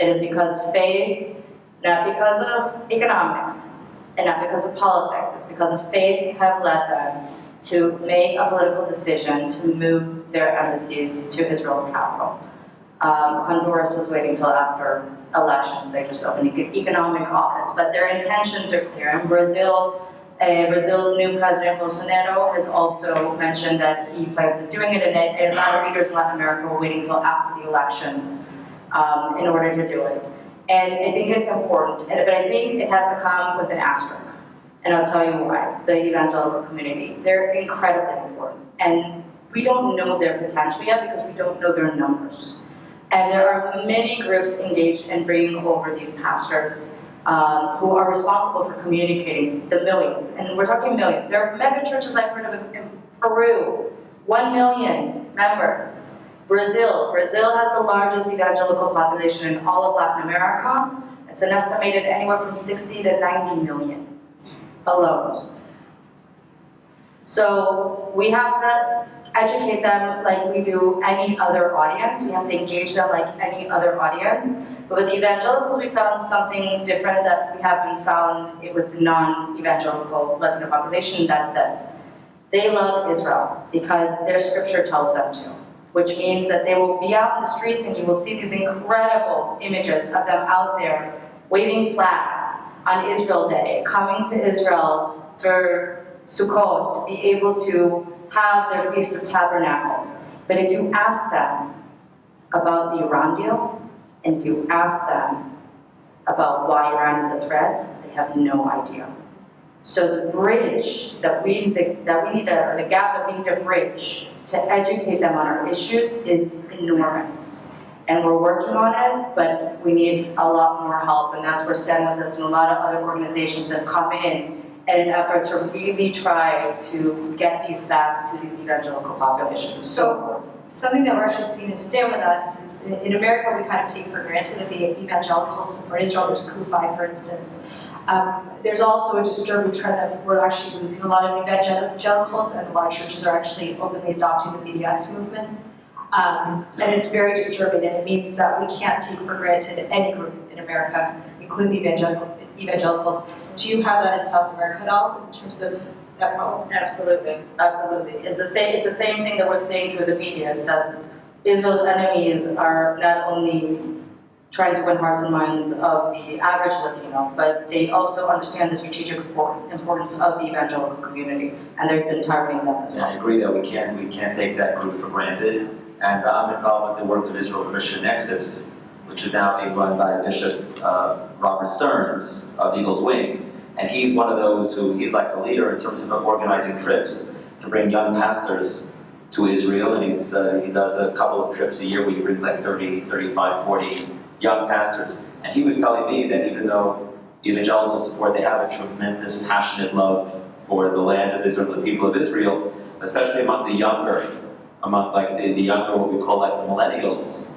It is because faith, not because of economics, and not because of politics, it's because of faith have led them to make a political decision to move their embassies to Israel's capital. Honduras was waiting till after elections, they just opened economic office, but their intentions are clear. And Brazil's new president, Bolsonaro, has also mentioned that he plans on doing it, and a lot of leaders in Latin America will waiting until after the elections in order to do it. And I think it's important, but I think it has to come with an asterisk. And I'll tell you why. The evangelical community, they're incredibly important. And we don't know their potential yet because we don't know their numbers. And there are many groups engaged in bringing over these pastors who are responsible for communicating to the millions. And we're talking millions. There are mega churches I've heard of in Peru, 1 million members. Brazil has the largest evangelical population in all of Latin America. It's an estimated anywhere from 60 to 90 million alone. So we have to educate them like we do any other audience. We have to engage them like any other audience. But with the evangelicals, we found something different that we haven't found with the non-evangelical Latino population. That's this. They love Israel because their scripture tells them to, which means that they will be out in the streets and you will see these incredible images of them out there waving flags on Israel Day, coming to Israel for Sukkot, to be able to have their Feast of Tabernacles. But if you ask them about the Iran deal, and if you ask them about why Iran is a threat, they have no idea. So the bridge that we need to, or the gap that we need to bridge to educate them on our issues is enormous. And we're working on it, but we need a lot more help, and that's where Stand With Us and a lot of other organizations have come in an effort to really try to get these facts to these evangelical populations. So something that we're actually seeing in Stand With Us is in America, we kind of take for granted that the evangelicals support Israel. There's CUFI, for instance. There's also a disturbing trend that we're actually losing a lot of evangelicals, and a lot of churches are actually openly adopting the BDS movement. And it's very disturbing, and it means that we can't take for granted any group in America, including evangelicals. Do you have that in South America at all, in terms of that problem? Absolutely, absolutely. It's the same thing that we're seeing through the media, is that Israel's enemies are not only trying to win hearts and minds of the average Latino, but they also understand the strategic importance of the evangelical community, and they've been targeting them as well. Yeah, I agree that we can't take that group for granted. And I'm involved with the work of Israel Christian Nexus, which is now being run by Bishop Robert Stearns of Eagle's Wings. And he's one of those he's like the leader in terms of organizing trips to bring young pastors to Israel. And he does a couple of trips a year where he brings like 30, 35, 40 young pastors. And he was telling me that even though evangelicals support, they have a tremendous passionate love for the land of Israel, the people of Israel, especially among the younger, like the younger, what we call like the millennials,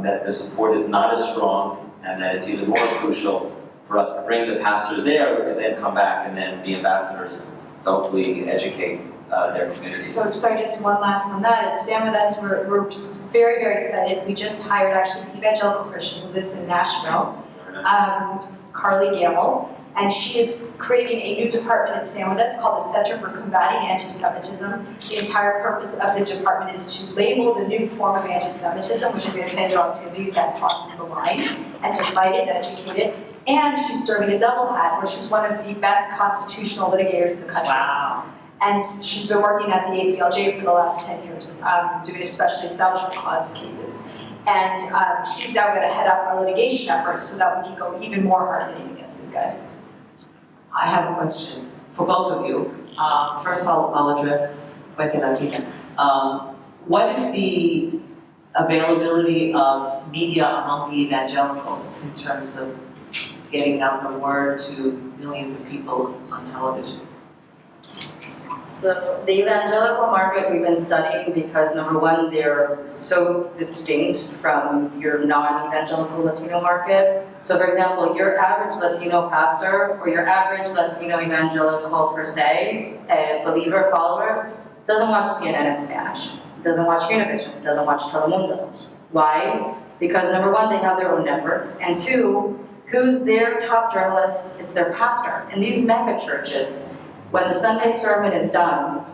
that the support is not as strong, and that it's even more crucial for us to bring the pastors there who can then come back and then be ambassadors to hopefully educate their communities. So just one last on that. At Stand With Us, we're very, very excited. We just hired actually an evangelical Christian who lives in Nashville, Carly Gamble, and she is creating a new department at Stand With Us called the Center for Combating Anti-Semitism. The entire purpose of the department is to label the new form of anti-Semitism, which is anti-Israel activity that crosses the line, and to fight it and educate it. And she's serving a double hat, where she's one of the best constitutional litigators in the country. Wow. And she's been working at the ACLJ for the last 10 years, doing especially Establishment Clause cases. And she's now going to head up our litigation efforts so that we can go even more hard hitting against these guys. I have a question for both of you. First, I'll address Fuente Latina. What is the availability of media among the evangelicals in terms of getting out the word to millions of people on television? So the evangelical market we've been studying because, number one, they're so distinct from your non-evangelical Latino market. So for example, your average Latino pastor or your average Latino evangelical per se, a believer, follower, doesn't watch CNN in Spanish, doesn't watch Univision, doesn't watch Telemundo. Why? Because number one, they have their own networks, and two, who's their top journalist? It's their pastor. In these mega churches, when the Sunday sermon is done,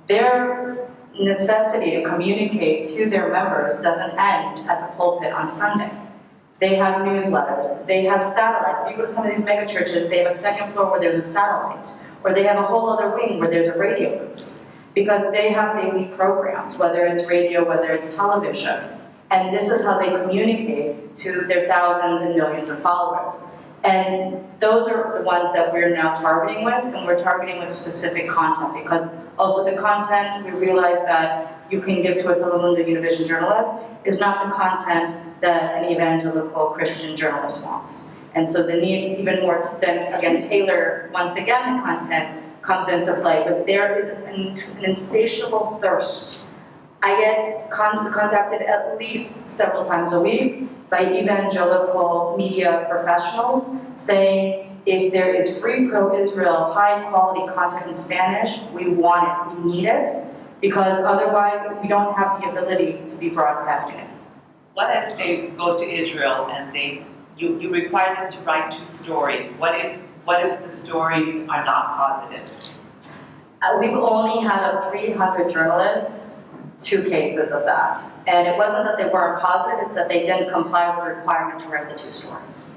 their necessity to communicate to their members doesn't end at the pulpit on Sunday. They have newsletters, they have satellites. If you go to some of these mega churches, they have a second floor where there's a satellite, or they have a whole other wing where there's a radio booth, because they have daily programs, whether it's radio, whether it's television. And this is how they communicate to their thousands and millions of followers. And those are the ones that we're now targeting with, and we're targeting with specific content, because also the content, we realize that you can give to a Telemundo Univision journalist is not the content that an evangelical Christian journalist wants. And so the need even more to then, again, tailor, once again, the content comes into play. But there is an insatiable thirst. I get contacted at least several times a week by evangelical media professionals saying, if there is free pro-Israel, high-quality content in Spanish, we want it, we need it, because otherwise we don't have the ability to be broadcasting it. What if they go to Israel and you require them to write 2 stories? What if the stories are not positive? We've only had of 300 journalists, 2 cases of that. And it wasn't that they weren't positive, it's that they didn't comply with the requirement to write the 2 stories.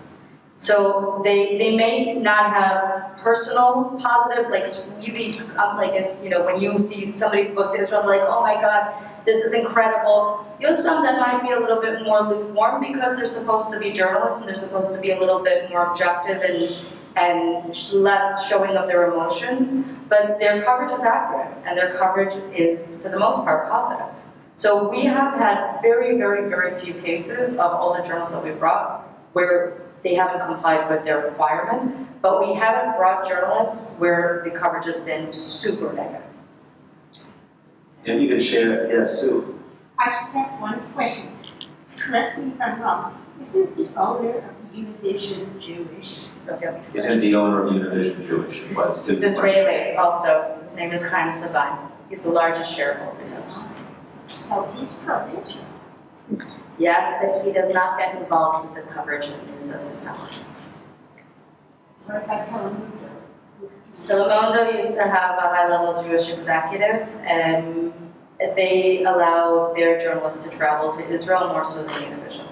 So they may not have personal positive, like really, when you see somebody who goes to Israel, they're like, oh my God, this is incredible. You have some that might be a little bit more lukewarm because they're supposed to be journalists and they're supposed to be a little bit more objective and less showing of their emotions, but their coverage is accurate and their coverage is, for the most part, positive. So we have had very, very, very few cases of all the journalists that we brought where they haven't complied with their requirement, but we haven't brought journalists where the coverage has been super negative. If you could share, yeah, Sue. I just have one question. Correct me if I'm wrong. Isn't the owner of Univision Jewish? Don't get me Isn't started. the owner of Univision Jewish? Was Sue? He's Israeli also. His name is Chaim Saban. He's the largest shareholder. Yes. So he's pro-Israel. Yes, but he does not get involved with the coverage of the news of his television. What about Telemundo? Telemundo used to have a high-level Jewish executive, and they allow their journalists to travel to Israel more so than Univision.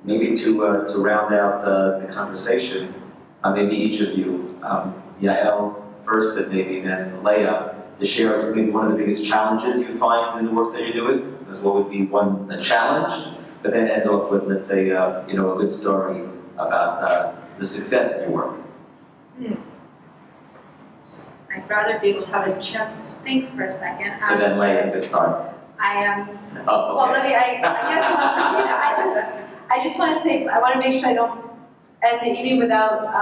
Maybe to round out the conversation, maybe each of you, Yael first and maybe then Leah, to share maybe one of the biggest challenges you find in the work that you're doing, because what would be a challenge, but then end off with, let's say, a good story about the success of your work. I'd rather be able to have a chance to think for a second. So then Leah could start. I am, Oh, well, okay. Libby, I guess, I just want to say, I want to make sure I don't end the evening without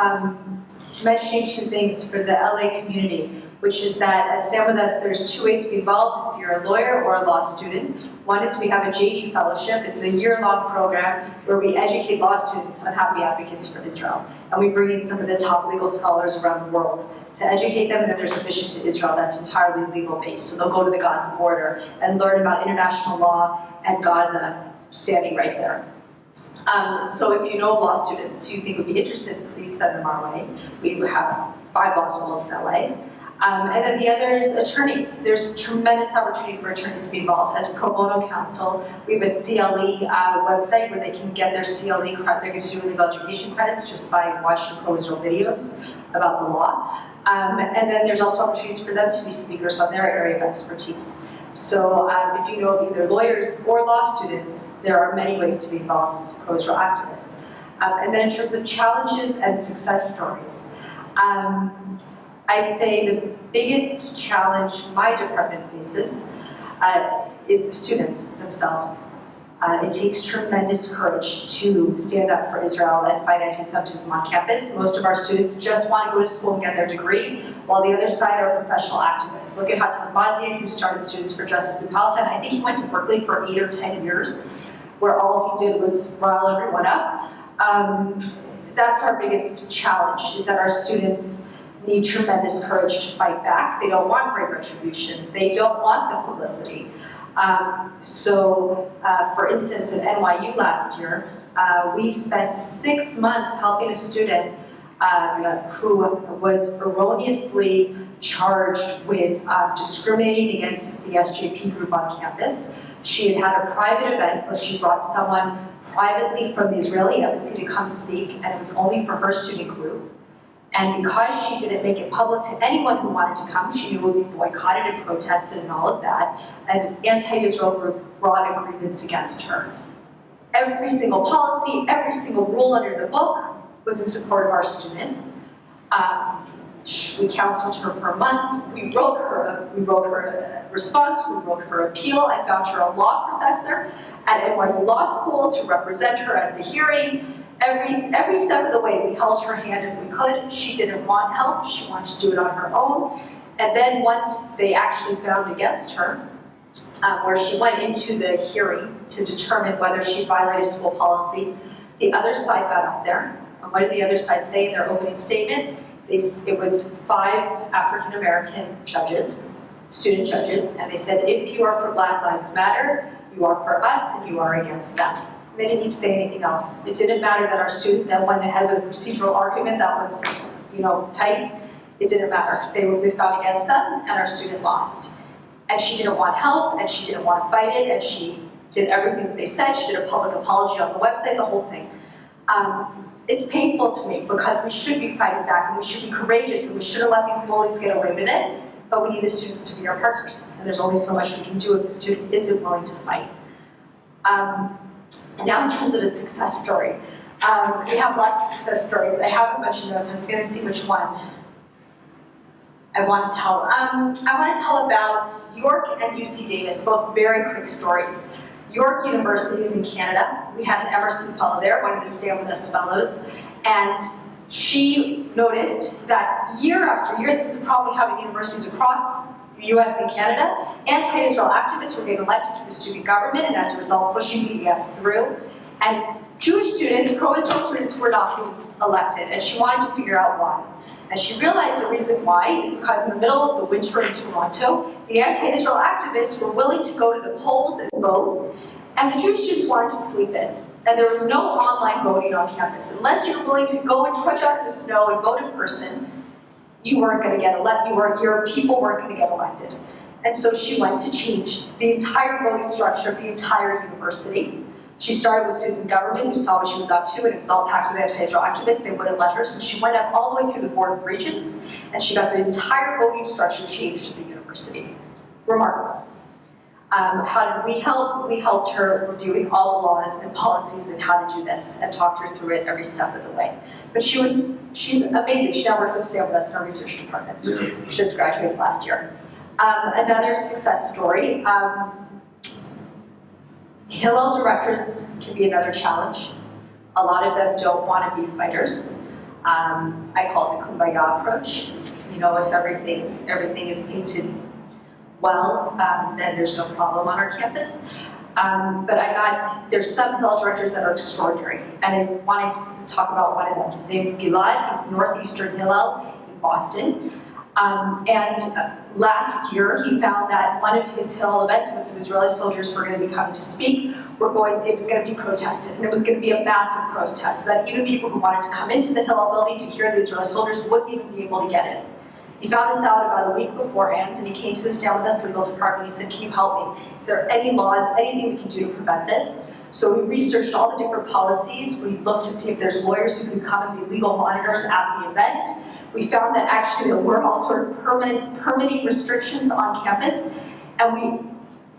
mentioning 2 things for the LA community, which is that at Stand With Us, there's 2 ways to be involved if you're a lawyer or a law student. One is we have a JD Fellowship. It's a year-long program where we educate law students on how to be advocates for Israel. And we bring in some of the top legal scholars around the world to educate them, and then there's a mission to Israel that's entirely legal-based. So they'll go to the Gaza border and learn about international law and Gaza standing right there. So if you know law students who you think would be interested, please send them our way. We have 5 law schools in LA. And then the other is attorneys. There's tremendous opportunity for attorneys to be involved. As pro bono counsel, we have a CLE website where they can get their CLE credit, their student legal education credits just by watching pro-Israel videos about the law. And then there's also opportunities for them to be speakers on their area of expertise. So if you know either lawyers or law students, there are many ways to be involved as pro-Israel activists. And then in terms of challenges and success stories, I'd say the biggest challenge my department faces is the students themselves. It takes tremendous courage to stand up for Israel and fight anti-Semitism on campus. Most of our students just want to go to school and get their degree, while the other side are professional activists. Look at Hatzman Bazian, who started Students for Justice in Palestine. I think he went to Berkeley for 8 or 10 years, where all he did was rile everyone up. That's our biggest challenge, is that our students need tremendous courage to fight back. They don't want great retribution. They don't want the publicity. For instance, at NYU last year, we spent 6 months helping a student who was erroneously charged with discriminating against the SJP group on campus. She had had a private event where she brought someone privately from the Israeli embassy to come speak, and it was only for her student group. And because she didn't make it public to anyone who wanted to come, she knew it would be boycotted and protested and all of that, and anti-Israel group brought agreements against her. Every single policy, every single rule under the book was in support of our student. We counseled her for months. We wrote her a response. We wrote her appeal. I found her a law professor at NYU Law School to represent her at the hearing. Every step of the way, we held her hand if we could. She didn't want help. She wanted to do it on her own. And then once they actually found against her, where she went into the hearing to determine whether she violated school policy, the other side got up there. And what did the other side say in their opening statement? It was 5 African-American judges, student judges, and they said, if you are for Black Lives Matter, you are for us, and you are against them. They didn't need to say anything else. It didn't matter that our student then went ahead with a procedural argument that was, tight. It didn't matter. They fought against them, and our student lost. And she didn't want help, and she didn't want to fight it, and she did everything that they said. She did a public apology on the website, the whole thing. It's painful to me because we should be fighting back, and we should be courageous, and we shouldn't let these bullies get away with it, but we need the students to be our partners. And there's only so much we can do if the student isn't willing to fight. And now in terms of a success story, we have lots of success stories. I have a bunch of those. I'm going to see which one I want to tell. I want to tell about York and UC Davis, both very quick stories. York University is in Canada. We had an Emerson Fellow there, one of the Stand With Us Fellows, and she noticed that year after year, this is a problem we have in universities across the US and Canada, anti-Israel activists were getting elected to the student government, and as a result, pushing BDS through. And Jewish students, pro-Israel students, were not being elected, and she wanted to figure out why. And she realized the reason why is because in the middle of the winter in Toronto, the anti-Israel activists were willing to go to the polls and vote, and the Jewish students wanted to sleep in. And there was no online voting on campus. Unless you're willing to go and trudge out in the snow and vote in person, you weren't going to get elected, your people weren't going to get elected. And so she went to change the entire voting structure of the entire university. She started with student government, who saw what she was up to, and it was all packed with anti-Israel activists. They wouldn't let her, so she went up all the way through the Board of Regents, and she got the entire voting structure changed at the university. Remarkable. How did we help? We helped her reviewing all the laws and policies and how to do this, and talked her through it every step of the way. But she's amazing. She now works at Stand With Us in our research department. She just graduated last year. Another success story. Hillel directors can be another challenge. A lot of them don't want to be fighters. I call it the kumbaya approach. If everything is painted well, then there's no problem on our campus. But there's some Hillel directors that are extraordinary. And I want to talk about one of them. His name is Gilad. He's Northeastern Hillel in Boston. Last year, he found that one of his Hillel events with some Israeli soldiers were going to be coming to speak. It was going to be protested, and it was going to be a massive protest, so that even people who wanted to come into the Hillel building to hear the Israeli soldiers wouldn't even be able to get in. He found this out about a week beforehand, and he came to the Stand With Us legal department. He said, can you help me? Is there any laws, anything we can do to prevent this? So we researched all the different policies. We looked to see if there's lawyers who can come and be legal monitors at the event. We found that actually there were all sort of permitting restrictions on campus, and we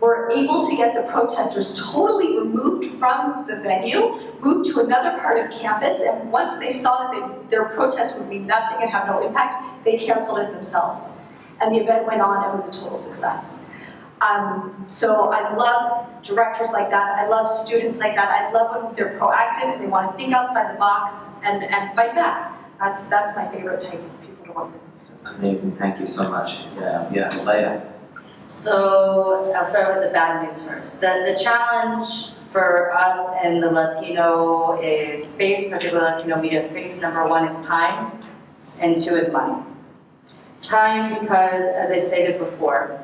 were able to get the protesters totally removed from the venue, moved to another part of campus, and once they saw that their protest would mean nothing and have no impact, they canceled it themselves. And the event went on and was a total success. So I love directors like that. I love students like that. I love when they're proactive and they want to think outside the box and fight back. That's my favorite type of people to work with. Amazing, thank you so much. Yeah, Leah. So I'll start with the bad news first. The challenge for us in the Latino space, particularly Latino media space, number one is time, and two is money. time because, as I stated before,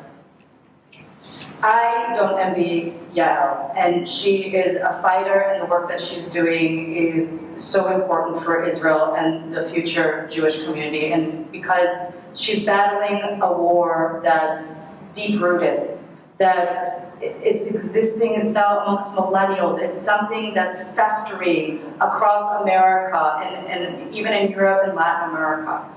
I don't envy Yael, and she is a fighter, and the work that she's doing is so important for Israel and the future Jewish community, and because she's battling a war that's deep-rooted, it's existing, it's now amongst millennials, it's something that's festering across America and even in Europe and Latin America.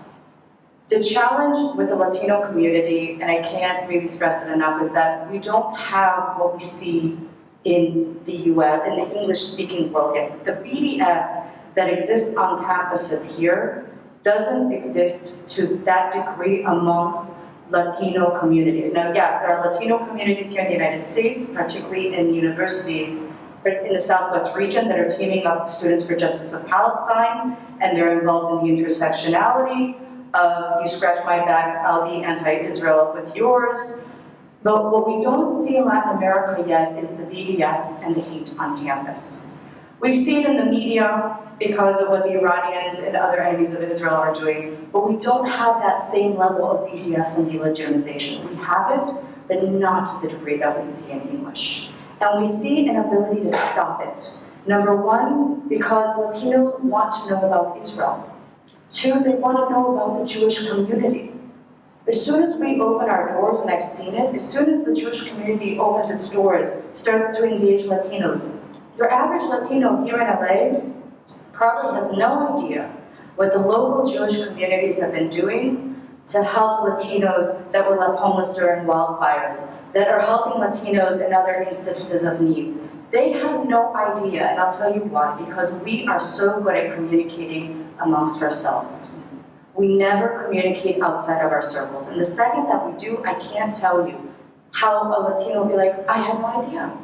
The challenge with the Latino community, and I can't really stress it enough, is that we don't have what we see in the US, in the English-speaking world yet. The BDS that exists on campuses here doesn't exist to that degree amongst Latino communities. Now, yes, there are Latino communities here in the United States, particularly in universities in the Southwest region that are teaming up with Students for Justice of Palestine, and they're involved in the intersectionality of you scratch my back, I'll be anti-Israel with yours. But what we don't see in Latin America yet is the BDS and the hate on campus. We've seen in the media because of what the Iranians and other enemies of Israel are doing, but we don't have that same level of BDS and delegitimization. We have it, but not to the degree that we see in English. And we see an ability to stop it. Number one, because Latinos want to know about Israel. Two, they want to know about the Jewish community. As soon as we open our doors, and I've seen it, as soon as the Jewish community opens its doors, starts to engage Latinos, your average Latino here in LA probably has no idea what the local Jewish communities have been doing to help Latinos that were left homeless during wildfires, that are helping Latinos in other instances of needs. They have no idea, and I'll tell you why, because we are so good at communicating amongst ourselves. We never communicate outside of our circles. And the second that we do, I can't tell you how a Latino will be like, I have no idea.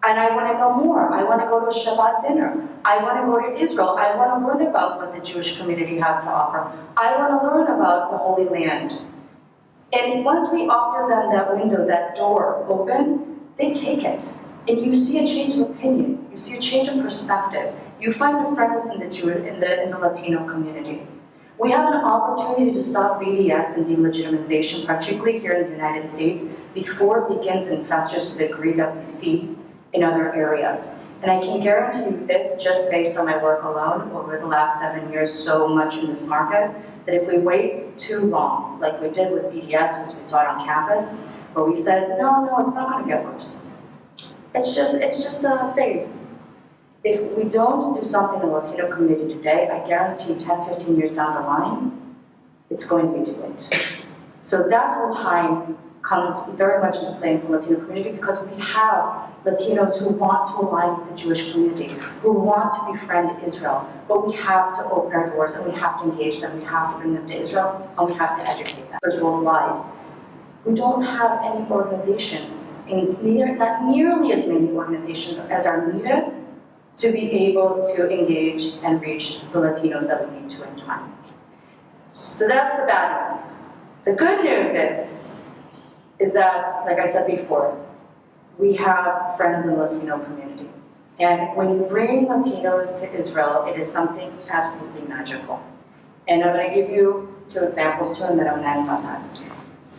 And I want to know more. I want to go to a Shabbat dinner. I want to go to Israel. I want to learn about what the Jewish community has to offer. I want to learn about the Holy Land. And once we offer them that window, that door open, they take it. And you see a change of opinion. You see a change of perspective. You find a friend within the Jew in the Latino community. We have an opportunity to stop BDS and delegitimization, particularly here in the United States, before it begins and festers to the degree that we see in other areas. And I can guarantee you this, just based on my work alone over the last 7 years, so much in this market, that if we wait too long, like we did with BDS as we saw it on campus, where we said, no, it's not going to get worse. It's just a phase. If we don't do something in the Latino community today, I guarantee 10, 15 years down the line, it's going to be too late. So that's where time comes very much into play for the Latino community, because we have Latinos who want to align with the Jewish community, who want to befriend Israel, but we have to open our doors and we have to engage them, we have to bring them to Israel, and we have to educate them. There's worldwide. We don't have any organizations, not nearly as many organizations as are needed to be able to engage and reach the Latinos that we need to in time. So that's the bad news. The good news is that, like I said before, we have friends in the Latino community. And when you bring Latinos to Israel, it is something absolutely magical. And I'm going to give you 2 examples too, and then I'm going to end on that.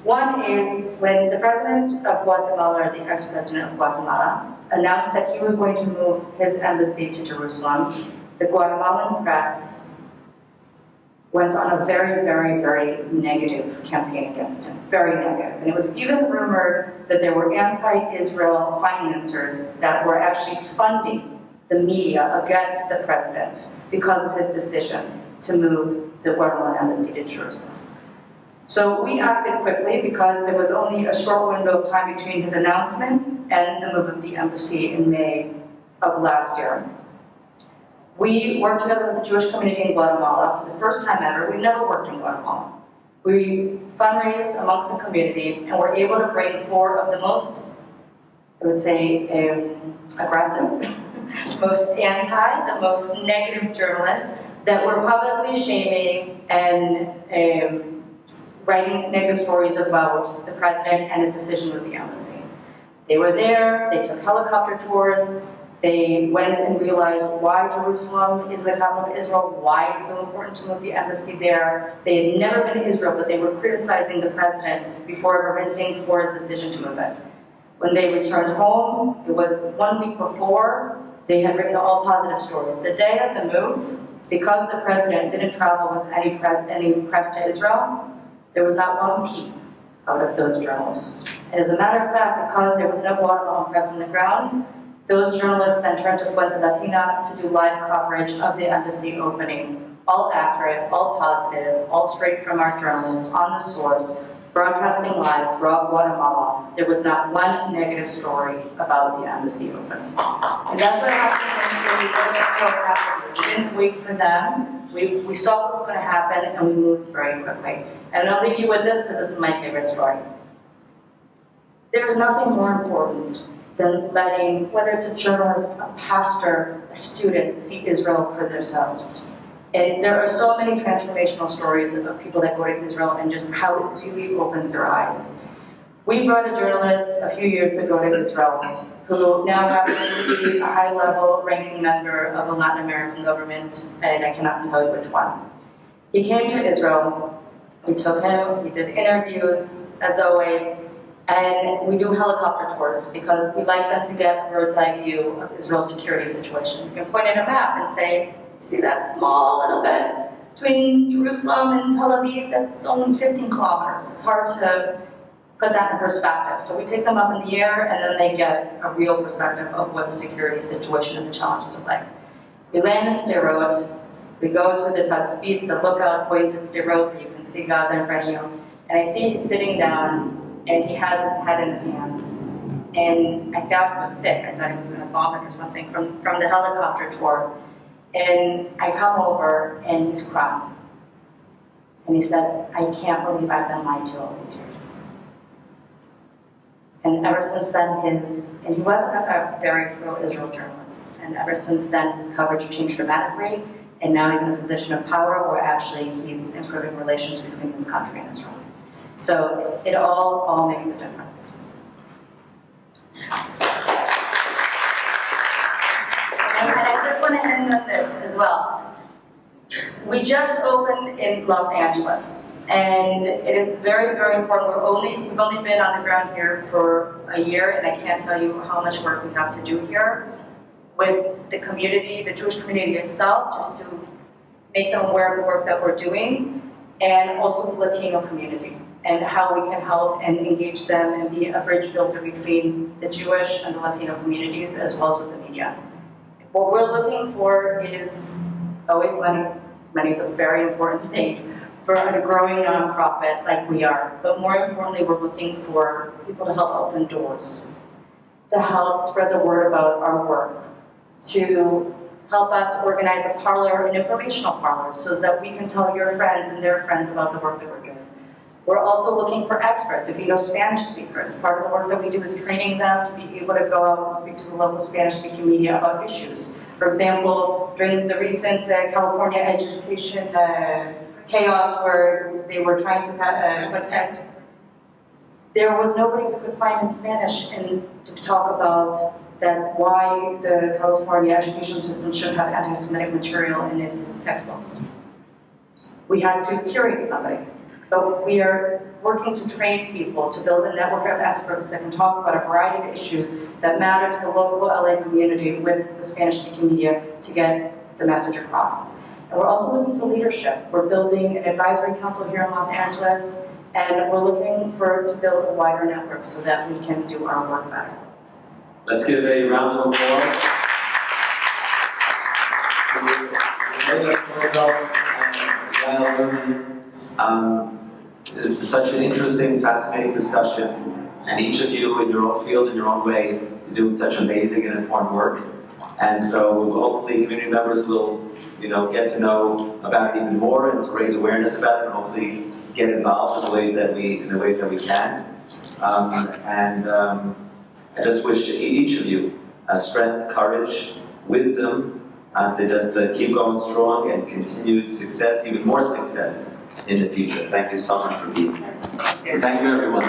One is when the president of Guatemala, or the ex-president of Guatemala, announced that he was going to move his embassy to Jerusalem, the Guatemalan press went on a very, very, very negative campaign against him, very negative. And it was even rumored that there were anti-Israel financiers that were actually funding the media against the president because of his decision to move the Guatemalan embassy to Jerusalem. So we acted quickly because there was only a short window of time between his announcement and the move of the embassy in May of last year. We worked together with the Jewish community in Guatemala for the first time ever. We've never worked in Guatemala. We fundraised amongst the community and were able to bring 4 of the most, I would say, aggressive, most anti, the most negative journalists that were publicly shaming and writing negative stories about the president and his decision with the embassy. They were there, they took helicopter tours, They went and realized why Jerusalem is the capital of Israel, why it's so important to move the embassy there. They had never been to Israel, but they were criticizing the president before ever visiting for his decision to move it. When they returned home, it was 1 week before, they had written all positive stories. The day of the move, because the president didn't travel with any press to Israel, there was not one peep out of those journalists. And as a matter of fact, because there was no Guatemalan press on the ground, those journalists then turned to Fuente Latina to do live coverage of the embassy opening. All accurate, all positive, all straight from our journalists on the source, broadcasting live throughout Guatemala. There was not one negative story about the embassy opening. And that's what happened when we looked at proactively. We didn't wait for them. We saw what was going to happen and we moved very quickly. And I'll leave you with this because this is my favorite story. There's nothing more important than letting, whether it's a journalist, a pastor, a student, see Israel for themselves. And there are so many transformational stories of people that go to Israel and just how it really opens their eyes. We brought a journalist a few years ago to Israel who now happens to be a high-level ranking member of a Latin American government, and I cannot tell you which one. He came to Israel, we took him, we did interviews, as always, and we do helicopter tours because we like them to get a bird's eye view of Israel's security situation. You can point at a map and say, see that small little bit between Jerusalem and Tel Aviv, that's only 15 kilometers. It's hard to put that in perspective. So we take them up in the air and then they get a real perspective of what the security situation and the challenges are like. We land in Sderot, we go to the Tatzpit, the lookout point at Sderot, where you can see Gaza in front of you, and I see he's sitting down and he has his head in his hands. And I thought he was sick. I thought he was going to vomit or something from the helicopter tour. And I come over and he's crying. And he said, I can't believe I've been lied to all these years. And ever since then, and he wasn't a very pro-Israel journalist, and ever since then his coverage changed dramatically, and now he's in a position of power where actually he's improving relations between his country and Israel. So it all makes a difference. And I just want to end on this as well. We just opened in Los Angeles, and it is very, very important. We've only been on the ground here for a year, and I can't tell you how much work we have to do here with the community, the Jewish community itself, just to make them aware of the work that we're doing, and also the Latino community, and how we can help and engage them and be a bridge builder between the Jewish and the Latino communities, as well as with the media. What we're looking for is always money. Money is a very important thing for a growing nonprofit like we are. But more importantly, we're looking for people to help open doors, to help spread the word about our work, to help us organize a parlor, an informational parlor, so that we can tell your friends and their friends about the work that we're doing. We're also looking for experts. If you know Spanish speakers, part of the work that we do is training them to be able to go out and speak to the local Spanish-speaking media about issues. For example, during the recent California education chaos where they were trying to there was nobody who could find in Spanish and to talk about that why the California education system should have anti-Semitic material in its textbooks. We had to curate somebody. But we are working to train people, to build a network of experts that can talk about a variety of issues that matter to the local LA community with the Spanish-speaking media to get the message across. And we're also looking for leadership. We're building an advisory council here in Los Angeles, and we're looking to build a wider network so that we can do our work better. Let's give a round of applause. It's such an interesting, fascinating discussion, and each of you in your own field, in your own way, is doing such amazing and important work. And so hopefully community members will, get to know about it even more and to raise awareness about it, and hopefully get involved in the ways that we can. I just wish each of you strength, courage, wisdom to just keep going strong and continued success, even more success in the future. Thank you so much for being here. Thank you, everyone.